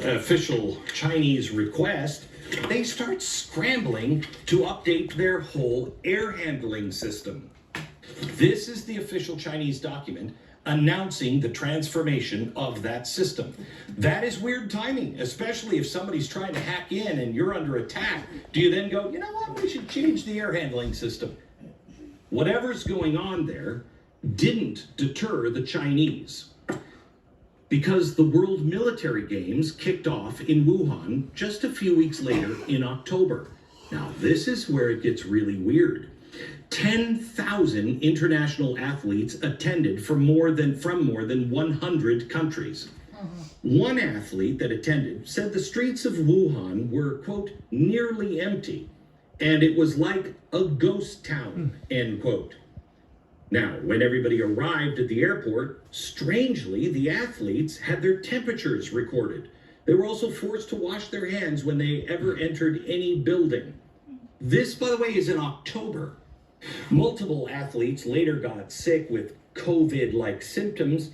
official Chinese request, they start scrambling to update their whole air handling system. This is the official Chinese document announcing the transformation of that system. That is weird timing, especially if somebody's trying to hack in and you're under attack. Do you then go, you know what, we should change the air handling system? Whatever's going on there didn't deter the Chinese, because the World Military Games kicked off in Wuhan just a few weeks later in October. Now, this is where it gets really weird. 10,000 international athletes attended from more than 100 countries. One athlete that attended said the streets of Wuhan were, quote, nearly empty, and it was like a ghost town, end quote. Now, when everybody arrived at the airport, strangely, the athletes had their temperatures recorded. They were also forced to wash their hands when they ever entered any building. This, by the way, is in October. Multiple athletes later got sick with COVID-like symptoms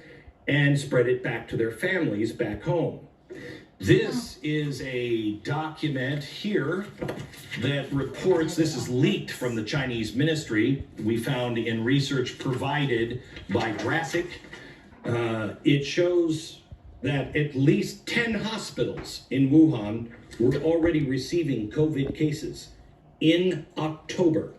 and spread it back to their families back home. This is a document here that reports, this is leaked from the Chinese ministry, we found in research provided by Drassic. It shows that at least 10 hospitals in Wuhan were already receiving COVID cases in October.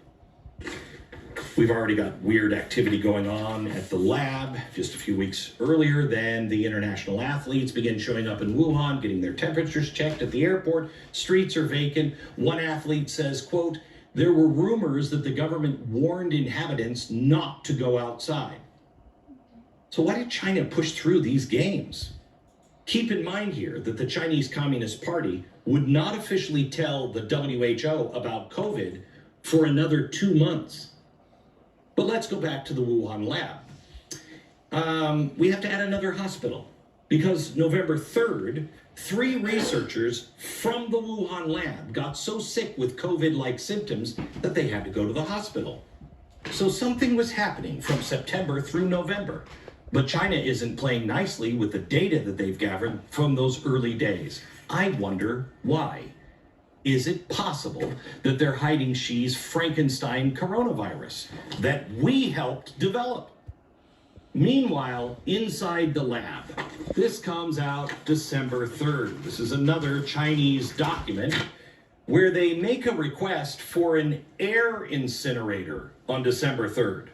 We've already got weird activity going on at the lab. Just a few weeks earlier, then the international athletes begin showing up in Wuhan, getting their temperatures checked at the airport. Streets are vacant. One athlete says, quote, there were rumors that the government warned inhabitants not to go outside. So why did China push through these games? Keep in mind here that the Chinese Communist Party would not officially tell the WHO about COVID for another 2 months. But let's go back to the Wuhan lab. We have to add another hospital because November 3rd, 3 researchers from the Wuhan lab got so sick with COVID-like symptoms that they had to go to the hospital. So something was happening from September through November. But China isn't playing nicely with the data that they've gathered from those early days. I wonder why. Is it possible that they're hiding Xi's Frankenstein coronavirus that we helped develop? Meanwhile, inside the lab, this comes out December 3rd. This is another Chinese document where they make a request for an air incinerator on December 3rd.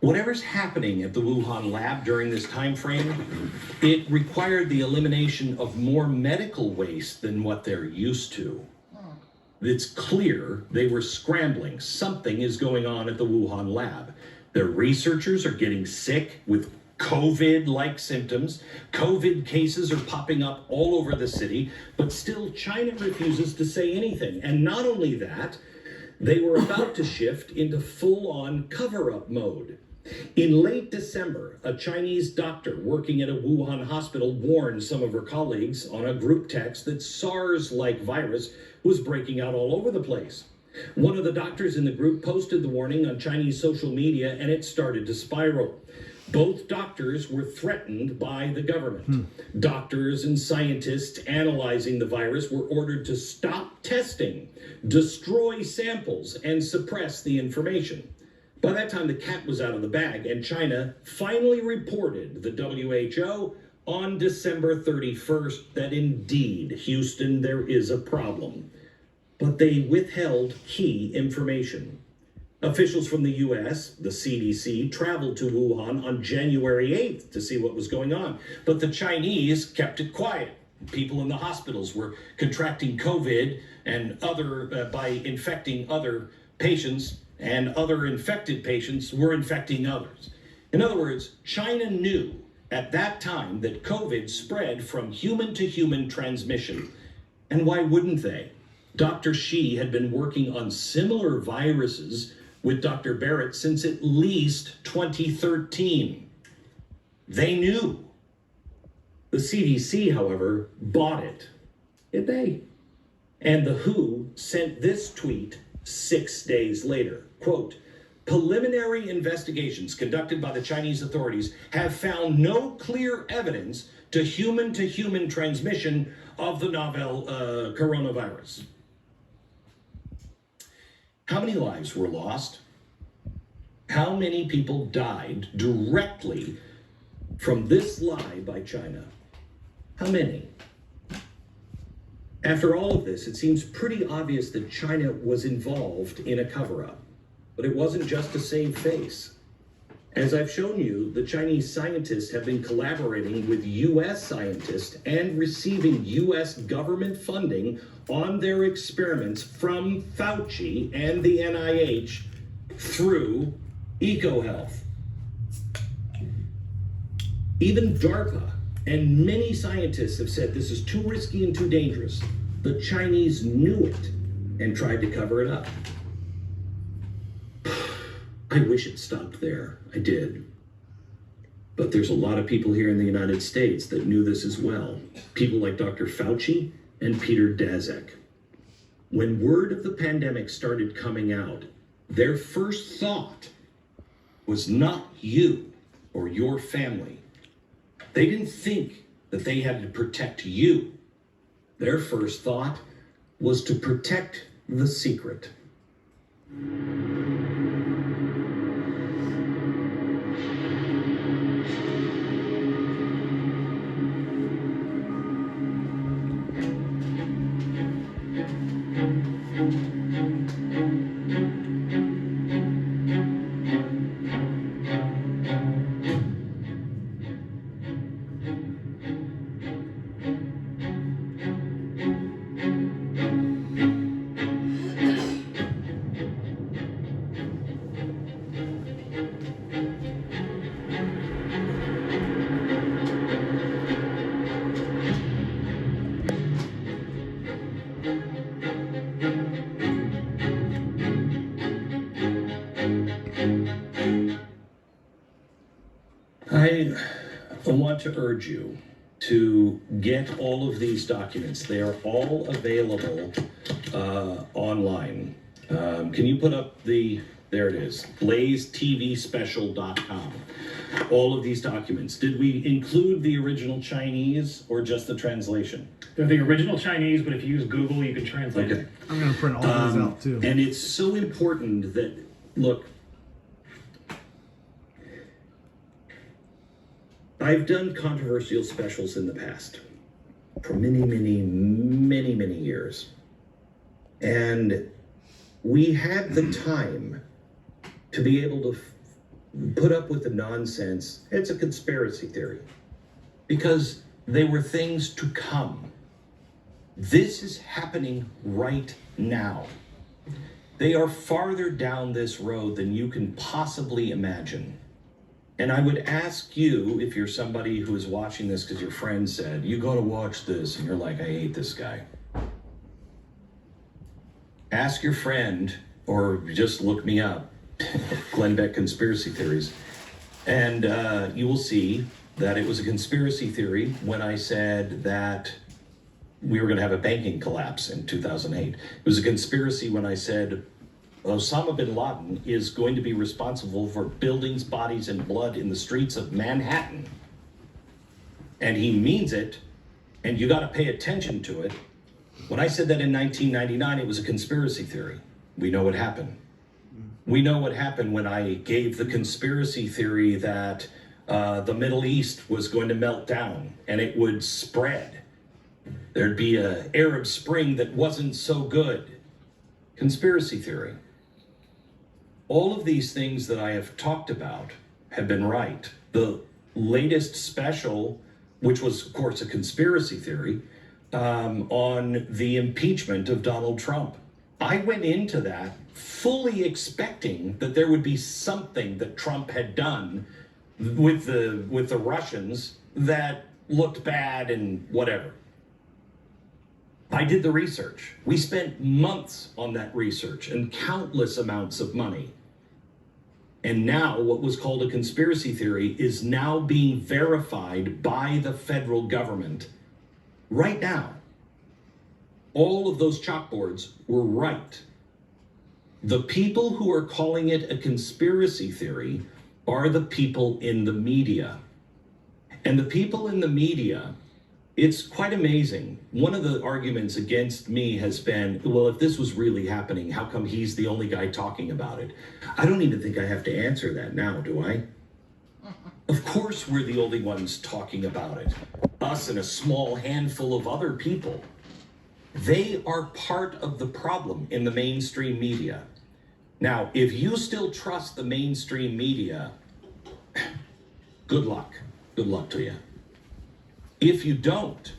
Whatever's happening at the Wuhan lab during this time frame, it required the elimination of more medical waste than what they're used to. It's clear they were scrambling. Something is going on at the Wuhan lab. Their researchers are getting sick with COVID-like symptoms. COVID cases are popping up all over the city, but still China refuses to say anything. And not only that, they were about to shift into full-on cover-up mode. In late December, a Chinese doctor working at a Wuhan hospital warned some of her colleagues on a group text that SARS-like virus was breaking out all over the place. One of the doctors in the group posted the warning on Chinese social media, and it started to spiral. Both doctors were threatened by the government. Doctors and scientists analyzing the virus were ordered to stop testing, destroy samples, and suppress the information. By that time, the cat was out of the bag, and China finally reported the WHO on December 31st that indeed, Houston, there is a problem. But they withheld key information. Officials from the US, the CDC, traveled to Wuhan on January 8th to see what was going on. But the Chinese kept it quiet. People in the hospitals were contracting COVID and by infecting other patients, and other infected patients were infecting others. In other words, China knew at that time that COVID spread from human to human transmission. And why wouldn't they? Dr. Shi had been working on similar viruses with Dr. Barrett since at least 2013. They knew. The CDC, however, bought it. Did they? And the WHO sent this tweet 6 days later. Quote, preliminary investigations conducted by the Chinese authorities have found no clear evidence to human transmission of the novel coronavirus. How many lives were lost? How many people died directly from this lie by China? How many? After all of this, it seems pretty obvious that China was involved in a cover-up. But it wasn't just to save face. As I've shown you, the Chinese scientists have been collaborating with US scientists and receiving US government funding on their experiments from Fauci and the NIH through EcoHealth. Even DARPA and many scientists have said this is too risky and too dangerous. The Chinese knew it and tried to cover it up. I wish it stopped there. I did. But there's a lot of people here in the United States that knew this as well. People like Dr. Fauci and Peter Daszak. When word of the pandemic started coming out, their first thought was not you or your family. They didn't think that they had to protect you. Their first thought was to protect the secret. I want to urge you to get all of these documents. They are all available online. Can you put up there it is, blazetvspecial.com. All of these documents. Did we include the original Chinese or just the translation? They're the original Chinese, but if you use Google, you can translate it. I'm going to print all those out too. And it's so important that, look, I've done controversial specials in the past for many years. And we had the time to be able to put up with the nonsense. It's a conspiracy theory. Because they were things to come. This is happening right now. They are farther down this road than you can possibly imagine. And I would ask you, if you're somebody who is watching this because your friend said, you got to watch this, and you're like, I hate this guy. Ask your friend, or just look me up, Glenn Beck Conspiracy Theories, and you will see that it was a conspiracy theory when I said that we were going to have a banking collapse in 2008. It was a conspiracy when I said Osama bin Laden is going to be responsible for buildings, bodies, and blood in the streets of Manhattan. And he means it, and you got to pay attention to it. When I said that in 1999, it was a conspiracy theory. We know what happened. We know what happened when I gave the conspiracy theory that the Middle East was going to melt down and it would spread. There'd be an Arab Spring that wasn't so good. Conspiracy theory. All of these things that I have talked about have been right. The latest special, which was, of course, a conspiracy theory, on the impeachment of Donald Trump. I went into that fully expecting that there would be something that Trump had done with the Russians that looked bad and whatever. I did the research. We spent months on that research and countless amounts of money. And now what was called a conspiracy theory is now being verified by the federal government right now. All of those chalkboards were right. The people who are calling it a conspiracy theory are the people in the media. And the people in the media, it's quite amazing. One of the arguments against me has been, well, if this was really happening, how come he's the only guy talking about it? I don't even think I have to answer that now, do I? Of course we're the only ones talking about it. Us and a small handful of other people. They are part of the problem in the mainstream media. Now, if you still trust the mainstream media, good luck. Good luck to you. If you don't,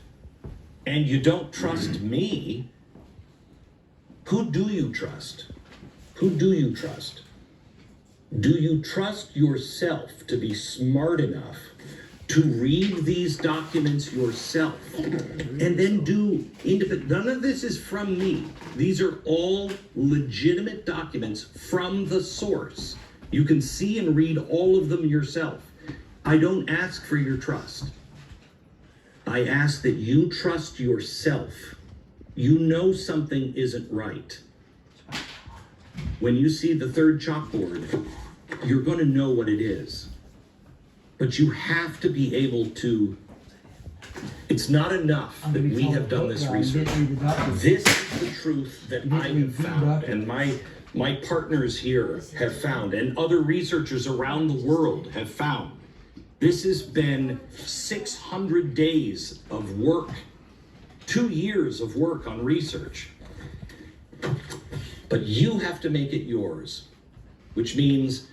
and you don't trust me, who do you trust? Who do you trust? Do you trust yourself to be smart enough to read these documents yourself and then do independent? None of this is from me. These are all legitimate documents from the source. You can see and read all of them yourself. I don't ask for your trust. I ask that you trust yourself. You know something isn't right. When you see the third chalkboard, you're going to know what it is. But you have to be able to, it's not enough that we have done this research. This is the truth that I have found, and my partners here have found, and other researchers around the world have found. This has been 600 days of work, 2 years of work on research. But you have to make it yours, which means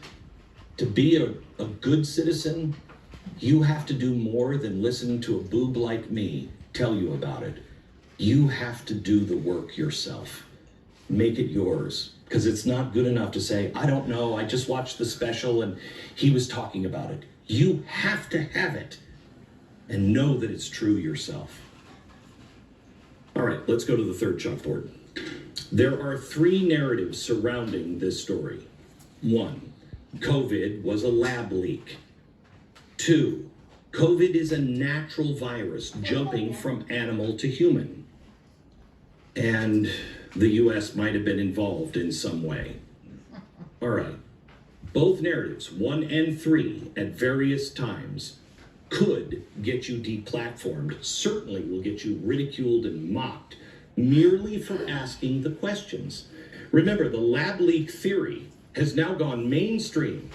to be a good citizen, you have to do more than listen to a boob like me tell you about it. You have to do the work yourself. Make it yours, because it's not good enough to say, I don't know, I just watched the special and he was talking about it. You have to have it and know that it's true yourself. All right, let's go to the third chalkboard. There are 3 narratives surrounding this story. 1, COVID was a lab leak. 2, COVID is a natural virus jumping from animal to human. And the US might have been involved in some way. All right. Both narratives, 1 and 3, at various times, could get you deplatformed, certainly will get you ridiculed and mocked, merely for asking the questions. Remember, the lab leak theory has now gone mainstream.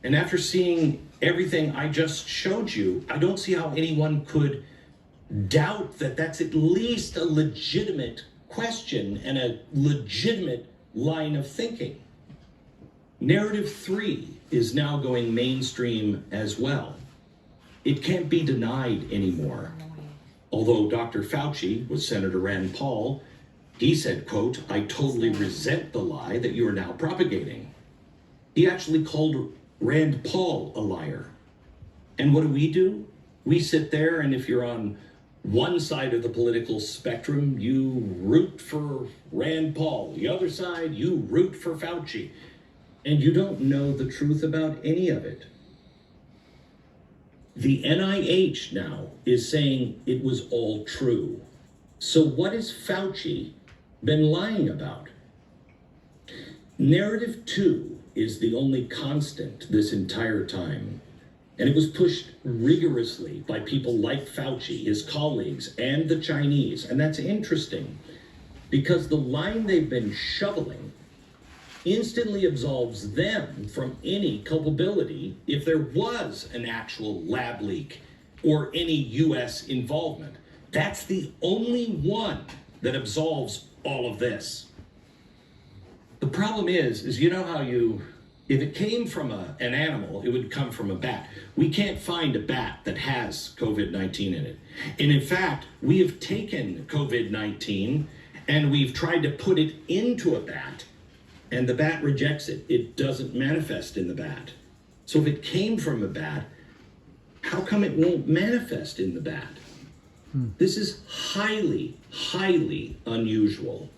And after seeing everything I just showed you, I don't see how anyone could doubt that that's at least a legitimate question and a legitimate line of thinking. Narrative 3 is now going mainstream as well. It can't be denied anymore. Although Dr. Fauci with Senator Rand Paul, he said, quote, I totally resent the lie that you are now propagating. He actually called Rand Paul a liar. And what do? We sit there, and if you're on one side of the political spectrum, you root for Rand Paul. The other side, you root for Fauci. And you don't know the truth about any of it. The NIH now is saying it was all true. So what has Fauci been lying about? Narrative 2 is the only constant this entire time. And it was pushed rigorously by people like Fauci, his colleagues, and the Chinese. And that's interesting because the line they've been shoveling instantly absolves them from any culpability if there was an actual lab leak or any U.S. involvement. That's the only one that absolves all of this. The problem is you know how if it came from an animal, it would come from a bat. We can't find a bat that has COVID-19 in it. And in fact, we have taken COVID-19 and we've tried to put it into a bat, and the bat rejects it. It doesn't manifest in the bat. So if it came from a bat, how come it won't manifest in the bat? This is highly, highly unusual.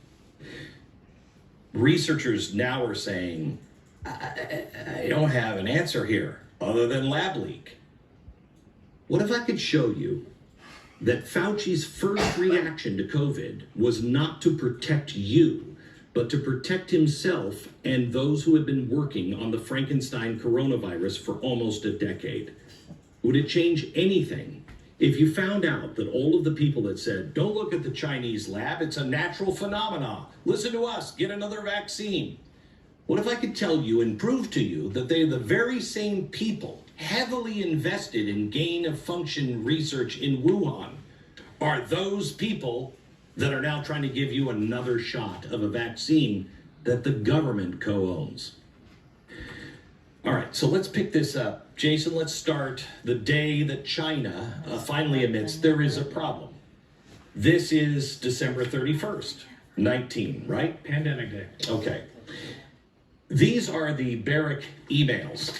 Researchers now are saying, I don't have an answer here other than lab leak. What if I could show you that Fauci's first reaction to COVID was not to protect you, but to protect himself and those who have been working on the Frankenstein coronavirus for almost a decade? Would it change anything if you found out that all of the people that said, don't look at the Chinese lab, it's a natural phenomenon, listen to us, get another vaccine? What if I could tell you and prove to you that they're the very same people heavily invested in gain-of-function research in Wuhan are those people that are now trying to give you another shot of a vaccine that the government co-owns? All right, so let's pick this up. Jason, let's start the day that China finally admits there is a problem. This is December 31st, 19, right? Pandemic day. Okay. These are the Barrick emails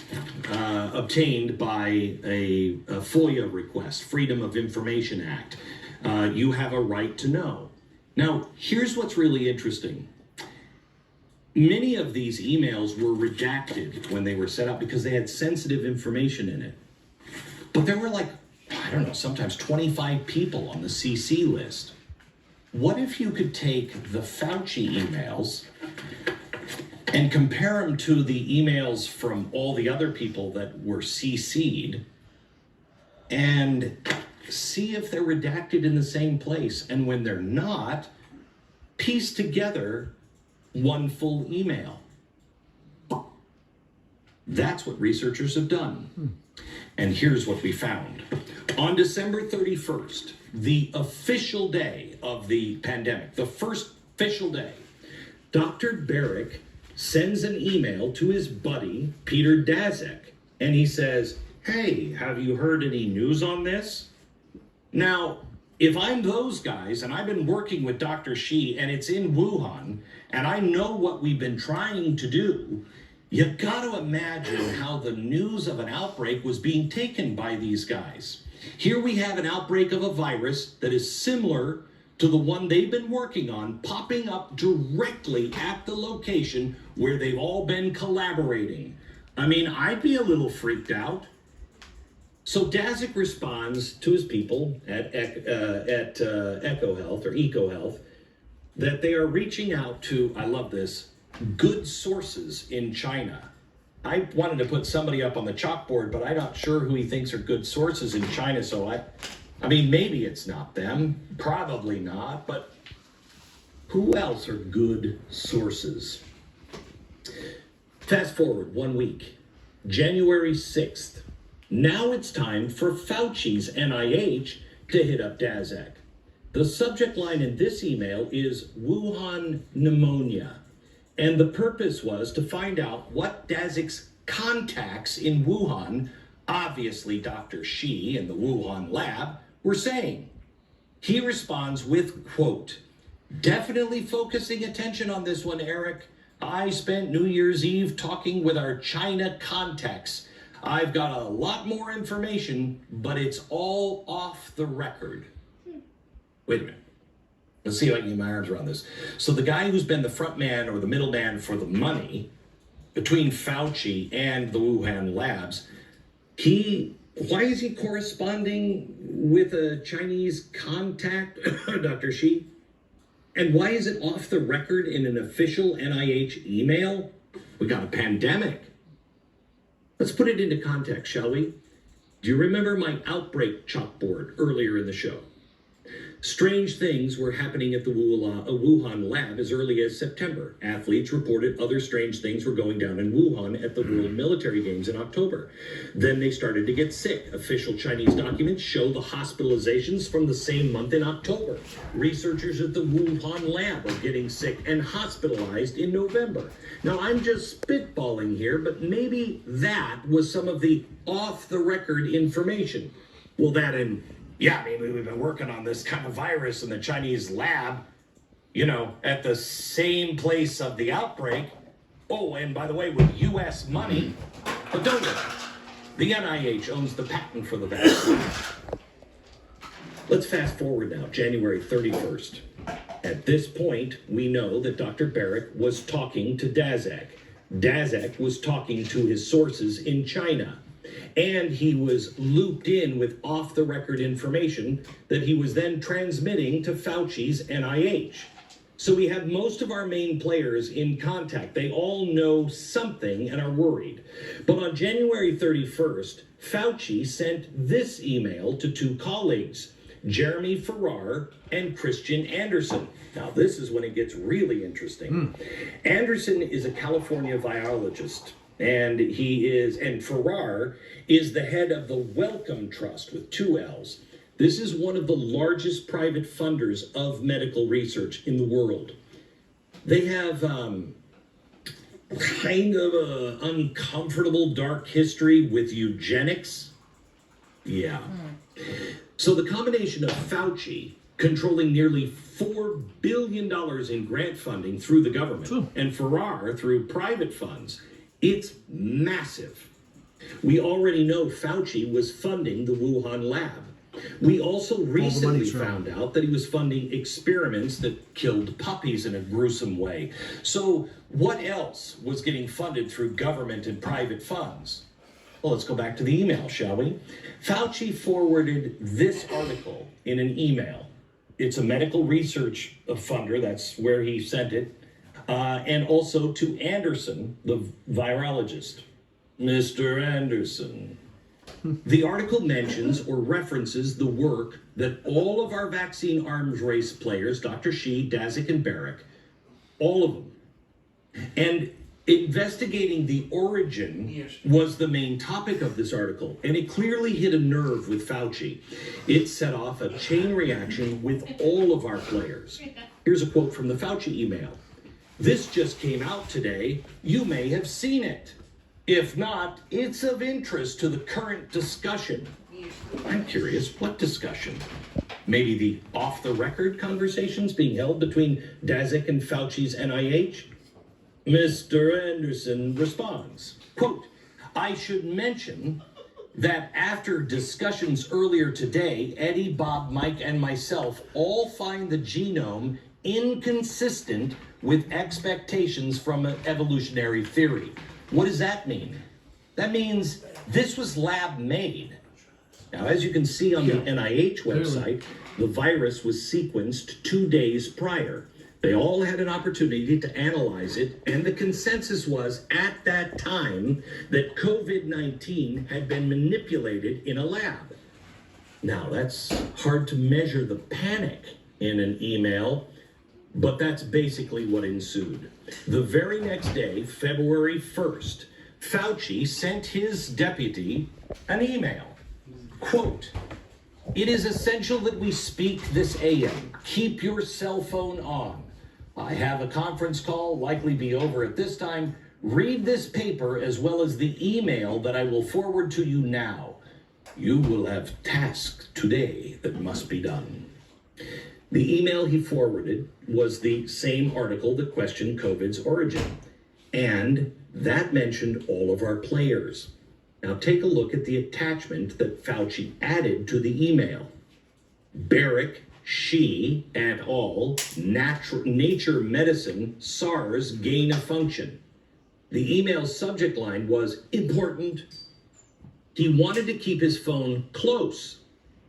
obtained by a FOIA request, Freedom of Information Act. You have a right to know. Now, here's what's really interesting. Many of these emails were redacted when they were set up because they had sensitive information in it. But there were sometimes 25 people on the CC list. What if you could take the Fauci emails and compare them to the emails from all the other people that were CC'd and see if they're redacted in the same place, and when they're not, piece together one full email? That's what researchers have done. And here's what we found. On December 31st, the official day of the pandemic, the first official day, Dr. Barrick sends an email to his buddy, Peter Daszak, and he says, hey, have you heard any news on this? Now, if I'm those guys and I've been working with Dr. Shi and it's in Wuhan and I know what we've been trying to do, you've got to imagine how the news of an outbreak was being taken by these guys. Here we have an outbreak of a virus that is similar to the one they've been working on, popping up directly at the location where they've all been collaborating. I mean, I'd be a little freaked out. So Daszak responds to his people at EcoHealth or EcoHealth that they are reaching out to, I love this, good sources in China. I wanted to put somebody up on the chalkboard, but I'm not sure who he thinks are good sources in China. So I mean, maybe it's not them, probably not, but who else are good sources? Fast forward 1 week, January 6th. Now it's time for Fauci's NIH to hit up Daszak. The subject line in this email is Wuhan pneumonia. And the purpose was to find out what Daszak's contacts in Wuhan, obviously Dr. Shi and the Wuhan lab, were saying. He responds with, quote, definitely focusing attention on this one, Eric. I spent New Year's Eve talking with our China contacts. I've got a lot more information, but it's all off the record. Wait a minute. Let's see if I can get my arms around this. So the guy who's been the front man or the middleman for the money between Fauci and the Wuhan labs, why is he corresponding with a Chinese contact, Dr. Shi? And why is it off the record in an official NIH email? We got a pandemic. Let's put it into context, shall we? Do you remember my outbreak chalkboard earlier in the show? Strange things were happening at the Wuhan lab as early as September. Athletes reported other strange things were going down in Wuhan at the World Military Games in October. Then they started to get sick. Official Chinese documents show the hospitalizations from the same month in October. Researchers at the Wuhan lab are getting sick and hospitalized in November. Now, I'm just spitballing here, but maybe that was some of the off-the-record information. Well, that and yeah, maybe we've been working on this kind of virus in the Chinese lab, you know, at the same place of the outbreak. Oh, and by the way, with U.S. money. But don't worry, the NIH owns the patent for the vaccine. Let's fast forward now, January 31st. At this point, we know that Dr. Barrick was talking to Daszak. Daszak was talking to his sources in China. And he was looped in with off-the-record information that he was then transmitting to Fauci's NIH. So we have most of our main players in contact. They all know something and are worried. But on January 31st, Fauci sent this email to two colleagues, Jeremy Farrar and Christian Anderson. Now, this is when it gets really interesting. Anderson is a California virologist. And Farrar is the head of the Wellcome Trust with 2 L's. This is one of the largest private funders of medical research in the world. They have kind of an uncomfortable dark history with eugenics. Yeah. So the combination of Fauci controlling nearly $4 billion in grant funding through the government and Farrar through private funds, it's massive. We already know Fauci was funding the Wuhan lab. We also recently found out that he was funding experiments that killed puppies in a gruesome way. So what else was getting funded through government and private funds? Well, let's go back to the email, shall we? Fauci forwarded this article in an email. It's a medical research funder, that's where he sent it. And also to Anderson, the virologist. Mr. Anderson. The article mentions or references the work that all of our vaccine arms race players, Dr. Shi, Daszak, and Barrick, all of them. And investigating the origin was the main topic of this article, and it clearly hit a nerve with Fauci. It set off a chain reaction with all of our players. Here's a quote from the Fauci email. This just came out today. You may have seen it. If not, it's of interest to the current discussion. I'm curious, what discussion? Maybe the off-the-record conversations being held between Daszak and Fauci's NIH? Mr. Anderson responds, quote, I should mention that after discussions earlier today, Eddie, Bob, Mike, and myself all find the genome inconsistent with expectations from an evolutionary theory. What does that mean? That means this was lab made. Now, as you can see on the NIH website, the virus was sequenced 2 days prior. They all had an opportunity to analyze it, and the consensus was at that time that COVID-19 had been manipulated in a lab. Now, that's hard to measure the panic in an email, but that's basically what ensued. The very next day, February 1st, Fauci sent his deputy an email. Quote, it is essential that we speak this AM. Keep your cell phone on. I have a conference call, likely be over at this time. Read this paper as well as the email that I will forward to you now. You will have tasks today that must be done. The email he forwarded was the same article that questioned COVID's origin, and that mentioned all of our players. Now take a look at the attachment that Fauci added to the email. Barrick, Shi, et al., Nature Medicine, SARS, gain of function. The email's subject line was important. He wanted to keep his phone close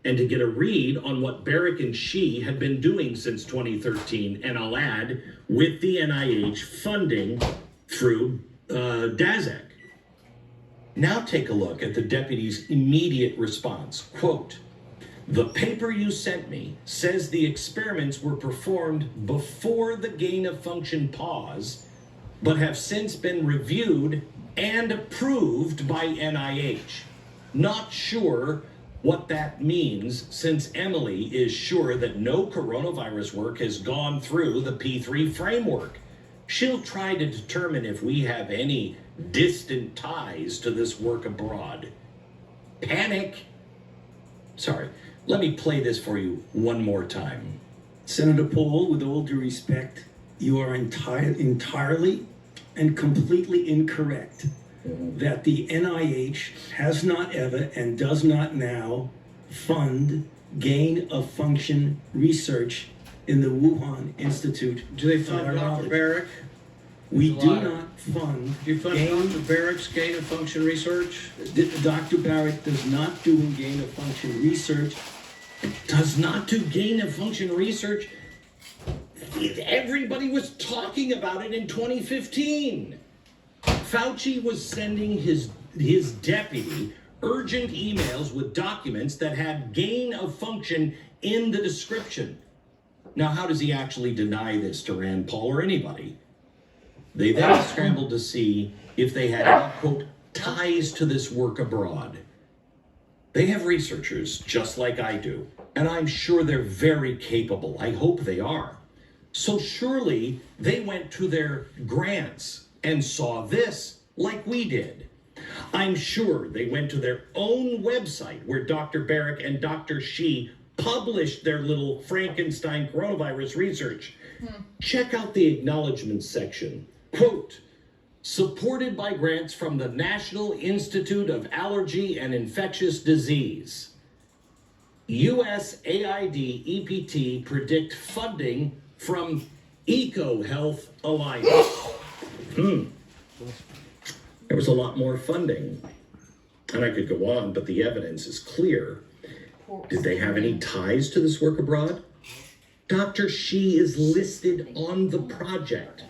and to get a read on what Barrick and Shi had been doing since 2013, and I'll add, with the NIH funding through Daszak. Now take a look at the deputy's immediate response. Quote, The paper you sent me says the experiments were performed before the gain of function pause, but have since been reviewed and approved by NIH. Not sure what that means, since Emily is sure that no coronavirus work has gone through the P3 framework. She'll try to determine if we have any distant ties to this work abroad. Panic. Sorry, let me play this for you one more time. Senator Paul, with all due respect, you are entirely and completely incorrect that the NIH has not ever and does not now fund gain of function research in the Wuhan Institute. Do they fund of Dr. Virology. Barrick? We do Liar. not fund Do you fund gain. Dr. Barrick's gain of function research? Dr. Barrett does not do gain of function research. Does not do gain of function research. Everybody was talking about it in 2015. Fauci was sending his deputy urgent emails with documents that had gain of function in the description. Now, how does he actually deny this to Rand Paul or anybody? They then scrambled to see if they had any, quote, ties to this work abroad. They have researchers just like I do, and I'm sure they're very capable. I hope they are. So surely they went to their grants and saw this like we did. I'm sure they went to their own website where Dr. Barrick and Dr. Shi published their little Frankenstein coronavirus research. Check out the acknowledgments section. Quote, supported by grants from the National Institute of Allergy and Infectious Disease. USAID EPT predict funding from EcoHealth Alliance. There was a lot more funding. And I could go on, but the evidence is clear. Did they have any ties to this work abroad? Dr. Shi is listed on the project.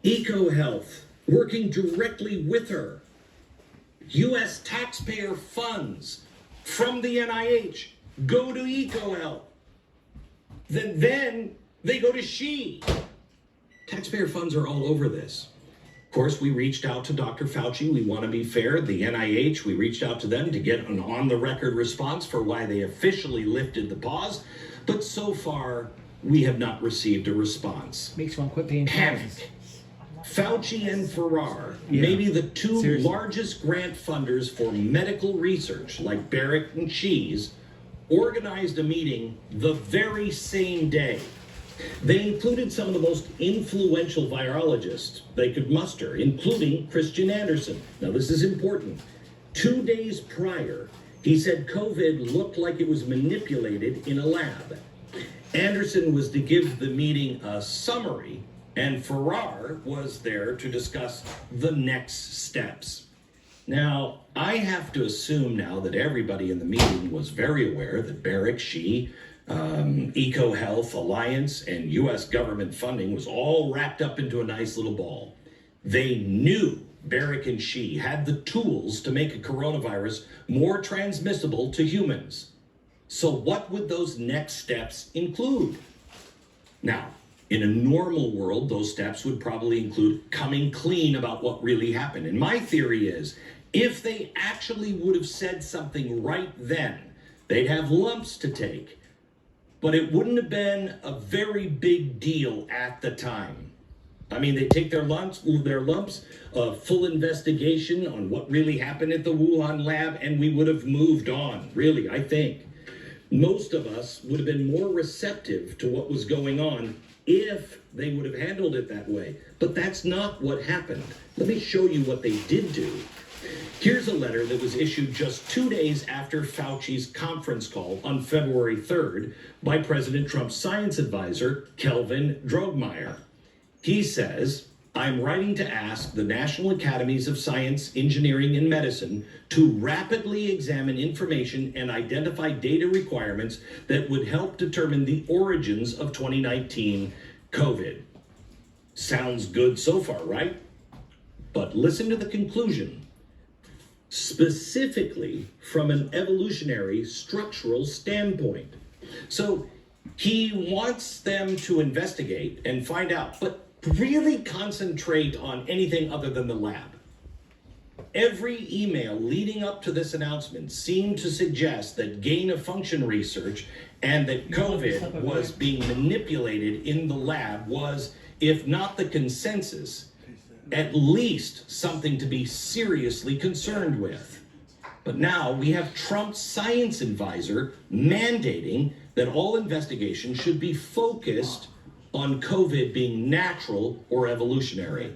EcoHealth, working directly with her. U.S. taxpayer funds from the NIH go to EcoHealth. Then they go to Shi. Taxpayer funds are all over this. Of course, we reached out to Dr. Fauci. We want to be fair. The NIH, we reached out to them to get an on-the-record response for why they officially lifted the pause. But so far, we have not received a response. Makes one quit paying taxes. Panic. Fauci and Farrar, maybe the two largest grant funders for medical research, like Barrick and Cheese, organized a meeting the very same day. They included some of the most influential virologists they could muster, including Christian Anderson. Now, this is important. 2 days prior, he said COVID looked like it was manipulated in a lab. Anderson was to give the meeting a summary, and Farrar was there to discuss the next steps. Now, I have to assume now that everybody in the meeting was very aware that Barrick, Shi, EcoHealth Alliance, and U.S. government funding was all wrapped up into a nice little ball. They knew Barrick and Shi had the tools to make a coronavirus more transmissible to humans. So what would those next steps include? Now, in a normal world, those steps would probably include coming clean about what really happened. And my theory is, if they actually would have said something right then, they'd have lumps to take. But it wouldn't have been a very big deal at the time. I mean, they take their lumps, a full investigation on what really happened at the Wuhan lab, and we would have moved on, really, I think. Most of us would have been more receptive to what was going on if they would have handled it that way. But that's not what happened. Let me show you what they did do. Here's a letter that was issued just 2 days after Fauci's conference call on February 3rd by President Trump's science advisor, Kelvin Drogmeyer. He says, I'm writing to ask the National Academies of Science, Engineering, and Medicine to rapidly examine information and identify data requirements that would help determine the origins of 2019 COVID. Sounds good so far, right? But listen to the conclusion. specifically from an evolutionary structural standpoint. So he wants them to investigate and find out, but really concentrate on anything other than the lab. Every email leading up to this announcement seemed to suggest that gain of function research and that COVID was being manipulated in the lab was, if not the consensus, at least something to be seriously concerned with. But now we have Trump's science advisor mandating that all investigations should be focused on COVID being natural or evolutionary.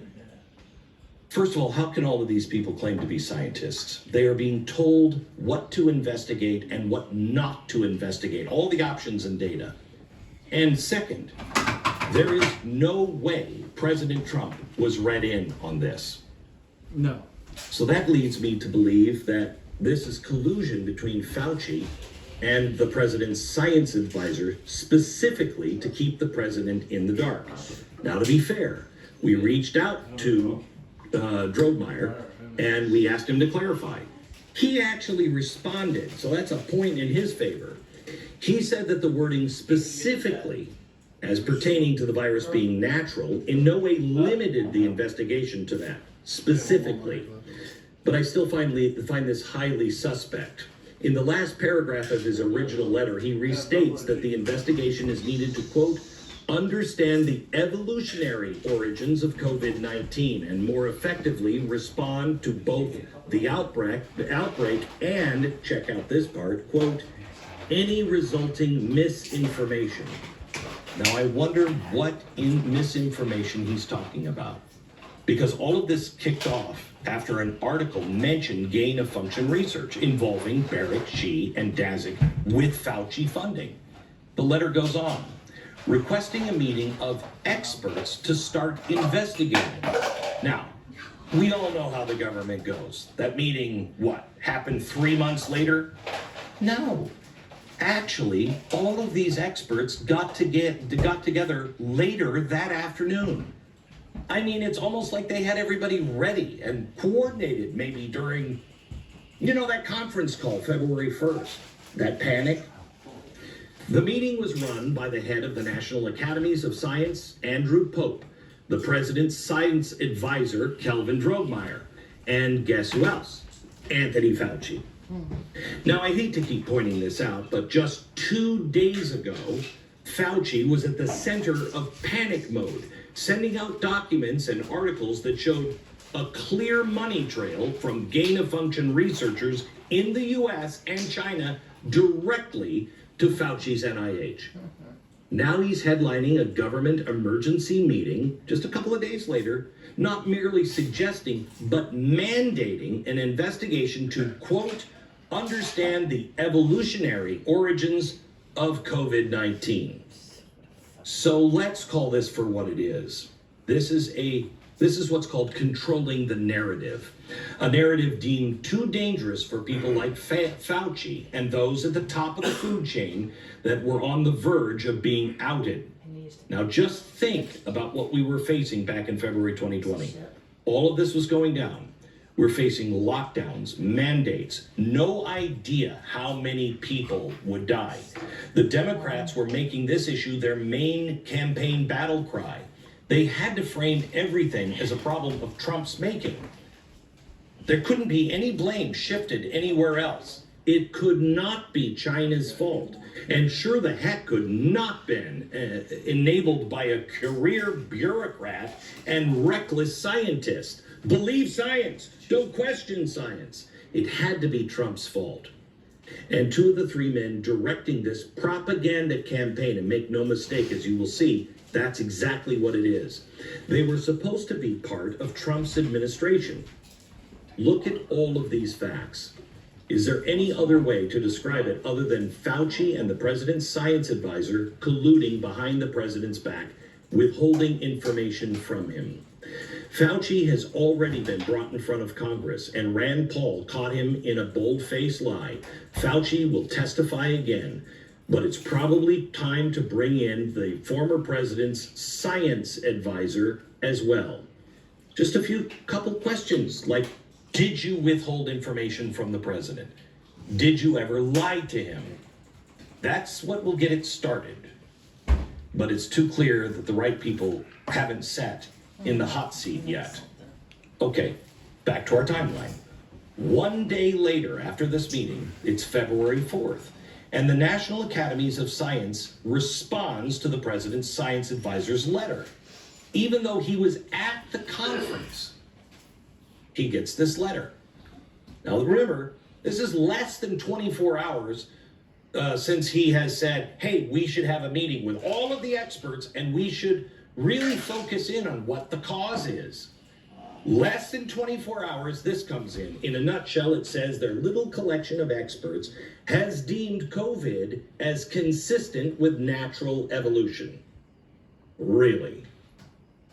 First of all, how can all of these people claim to be scientists? They are being told what to investigate and what not to investigate, all the options and data. And second, there is no way President Trump was read in on this. No. So that leads me to believe that this is collusion between Fauci and the president's science advisor, specifically to keep the president in the dark. Now, to be fair, we reached out to Drogmeyer and we asked him to clarify. He actually responded, so that's a point in his favor. He said that the wording specifically as pertaining to the virus being natural in no way limited the investigation to that, specifically. But I still find this highly suspect. In the last paragraph of his original letter, he restates that the investigation is needed to, quote, understand the evolutionary origins of COVID-19 and more effectively respond to both the outbreak and, check out this part, quote, any resulting misinformation. Now, I wonder what misinformation he's talking about, because all of this kicked off after an article mentioned gain of function research involving Barrett, Xi, and Daszak with Fauci funding. The letter goes on, requesting a meeting of experts to start investigating. Now, we all know how the government goes. That meeting, what, happened 3 months later? No. Actually, all of these experts got together later that afternoon. I mean, it's almost like they had everybody ready and coordinated maybe during, that conference call February 1st, that panic. The meeting was run by the head of the National Academies of Science, Andrew Pope, the president's science advisor, Kelvin Drogmeyer, and guess who else? Anthony Fauci. Now, I hate to keep pointing this out, but just 2 days ago, Fauci was at the center of panic mode, sending out documents and articles that showed a clear money trail from gain-of-function researchers in the US and China directly to Fauci's NIH. Now he's headlining a government emergency meeting just a couple of days later, not merely suggesting, but mandating an investigation to, quote, understand the evolutionary origins of COVID-19. So let's call this for what it is. This is what's called controlling the narrative. A narrative deemed too dangerous for people like Fauci and those at the top of the food chain that were on the verge of being outed. Now just think about what we were facing back in February 2020. All of this was going down. We're facing lockdowns, mandates, no idea how many people would die. The Democrats were making this issue their main campaign battle cry. They had to frame everything as a problem of Trump's making. There couldn't be any blame shifted anywhere else. It could not be China's fault. And sure the heck could not been enabled by a career bureaucrat and reckless scientist. Believe science, don't question science. It had to be Trump's fault. And 2 of the 3 men directing this propaganda campaign, and make no mistake, as you will see, that's exactly what it is. They were supposed to be part of Trump's administration. Look at all of these facts. Is there any other way to describe it other than Fauci and the president's science advisor colluding behind the president's back, withholding information from him? Fauci has already been brought in front of Congress, and Rand Paul caught him in a bold-faced lie. Fauci will testify again, but it's probably time to bring in the former president's science advisor as well. Just a couple questions, like, Did you withhold information from the president? Did you ever lie to him? That's what will get it started. But it's too clear that the right people haven't sat in the hot seat yet. Okay, back to our timeline. 1 day later after this meeting, it's February 4th, and the National Academies of Science responds to the president's science advisor's letter. Even though he was at the conference, he gets this letter. Now remember, this is less than 24 hours since he has said, hey, we should have a meeting with all of the experts and we should really focus in on what the cause is. Less than 24 hours, this comes in. In a nutshell, it says their little collection of experts has deemed COVID as consistent with natural evolution. Really?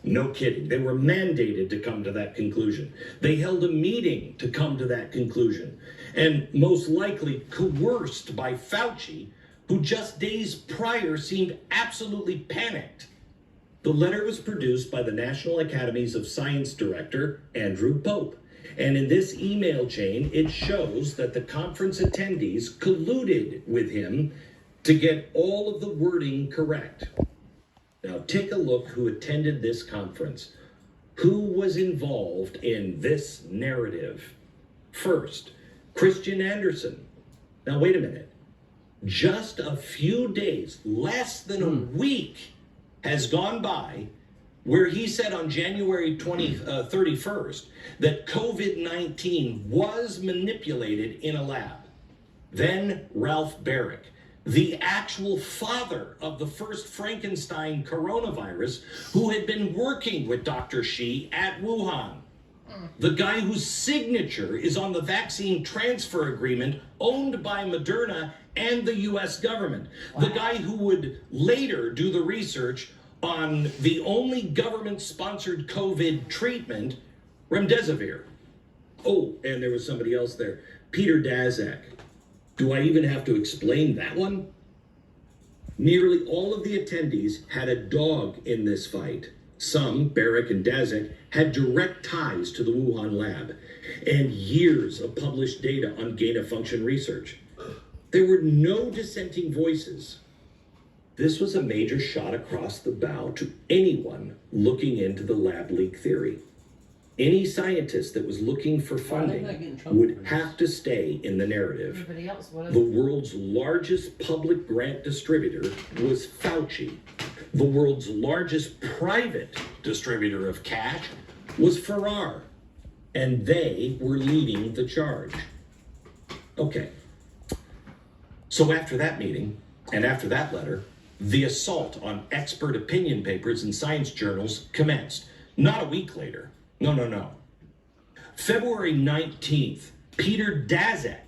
No kidding. They were mandated to come to that conclusion. They held a meeting to come to that conclusion. And most likely coerced by Fauci, who just days prior seemed absolutely panicked. The letter was produced by the National Academies of Science Director, Andrew Pope. And in this email chain, it shows that the conference attendees colluded with him to get all of the wording correct. Now take a look who attended this conference. Who was involved in this narrative? First, Christian Anderson. Now wait a minute. Just a few days, less than a week, has gone by where he said on January 31st that COVID-19 was manipulated in a lab. Then Ralph Baric, the actual father of the first Frankenstein coronavirus, who had been working with Dr. Shi at Wuhan. The guy whose signature is on the vaccine transfer agreement owned by Moderna and the US government. Wow. The guy who would later do the research on the only government-sponsored COVID treatment, remdesivir. Oh, and there was somebody else there, Peter Daszak. Do I even have to explain that one? Nearly all of the attendees had a dog in this fight. Some, Baric and Daszak, had direct ties to the Wuhan lab and years of published data on gain-of-function research. There were no dissenting voices. This was a major shot across the bow to anyone looking into the lab leak theory. Any scientist that was looking for funding would have to stay in the narrative. Everybody else was. The world's largest public grant distributor was Fauci. The world's largest private distributor of cash was Farrar. And they were leading the charge. Okay. So after that meeting, and after that letter, the assault on expert opinion papers and science journals commenced. Not a week later. No. February 19th, Peter Daszak,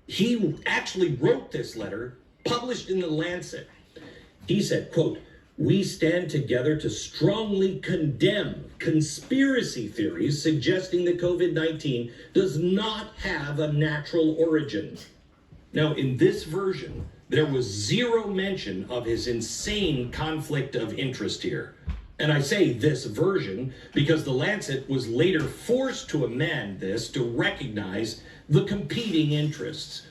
he actually wrote this letter, published in The Lancet. He said, quote, "We stand together to strongly condemn conspiracy theories suggesting that COVID-19 does not have a natural origin." Now, in this version, there was zero mention of his insane conflict of interest here. And I say this version because The Lancet was later forced to amend this to recognize the competing interests.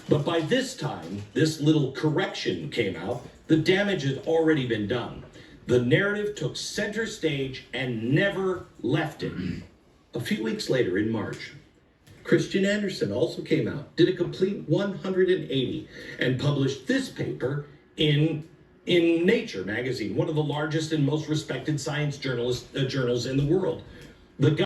But by this time, this little correction came out. The damage had already been done. The narrative took center stage and never left it. A few weeks later, in March, Christian Anderson also came out, did a complete 180, and published this paper in Nature magazine, one of the largest and most respected science journals in the world. The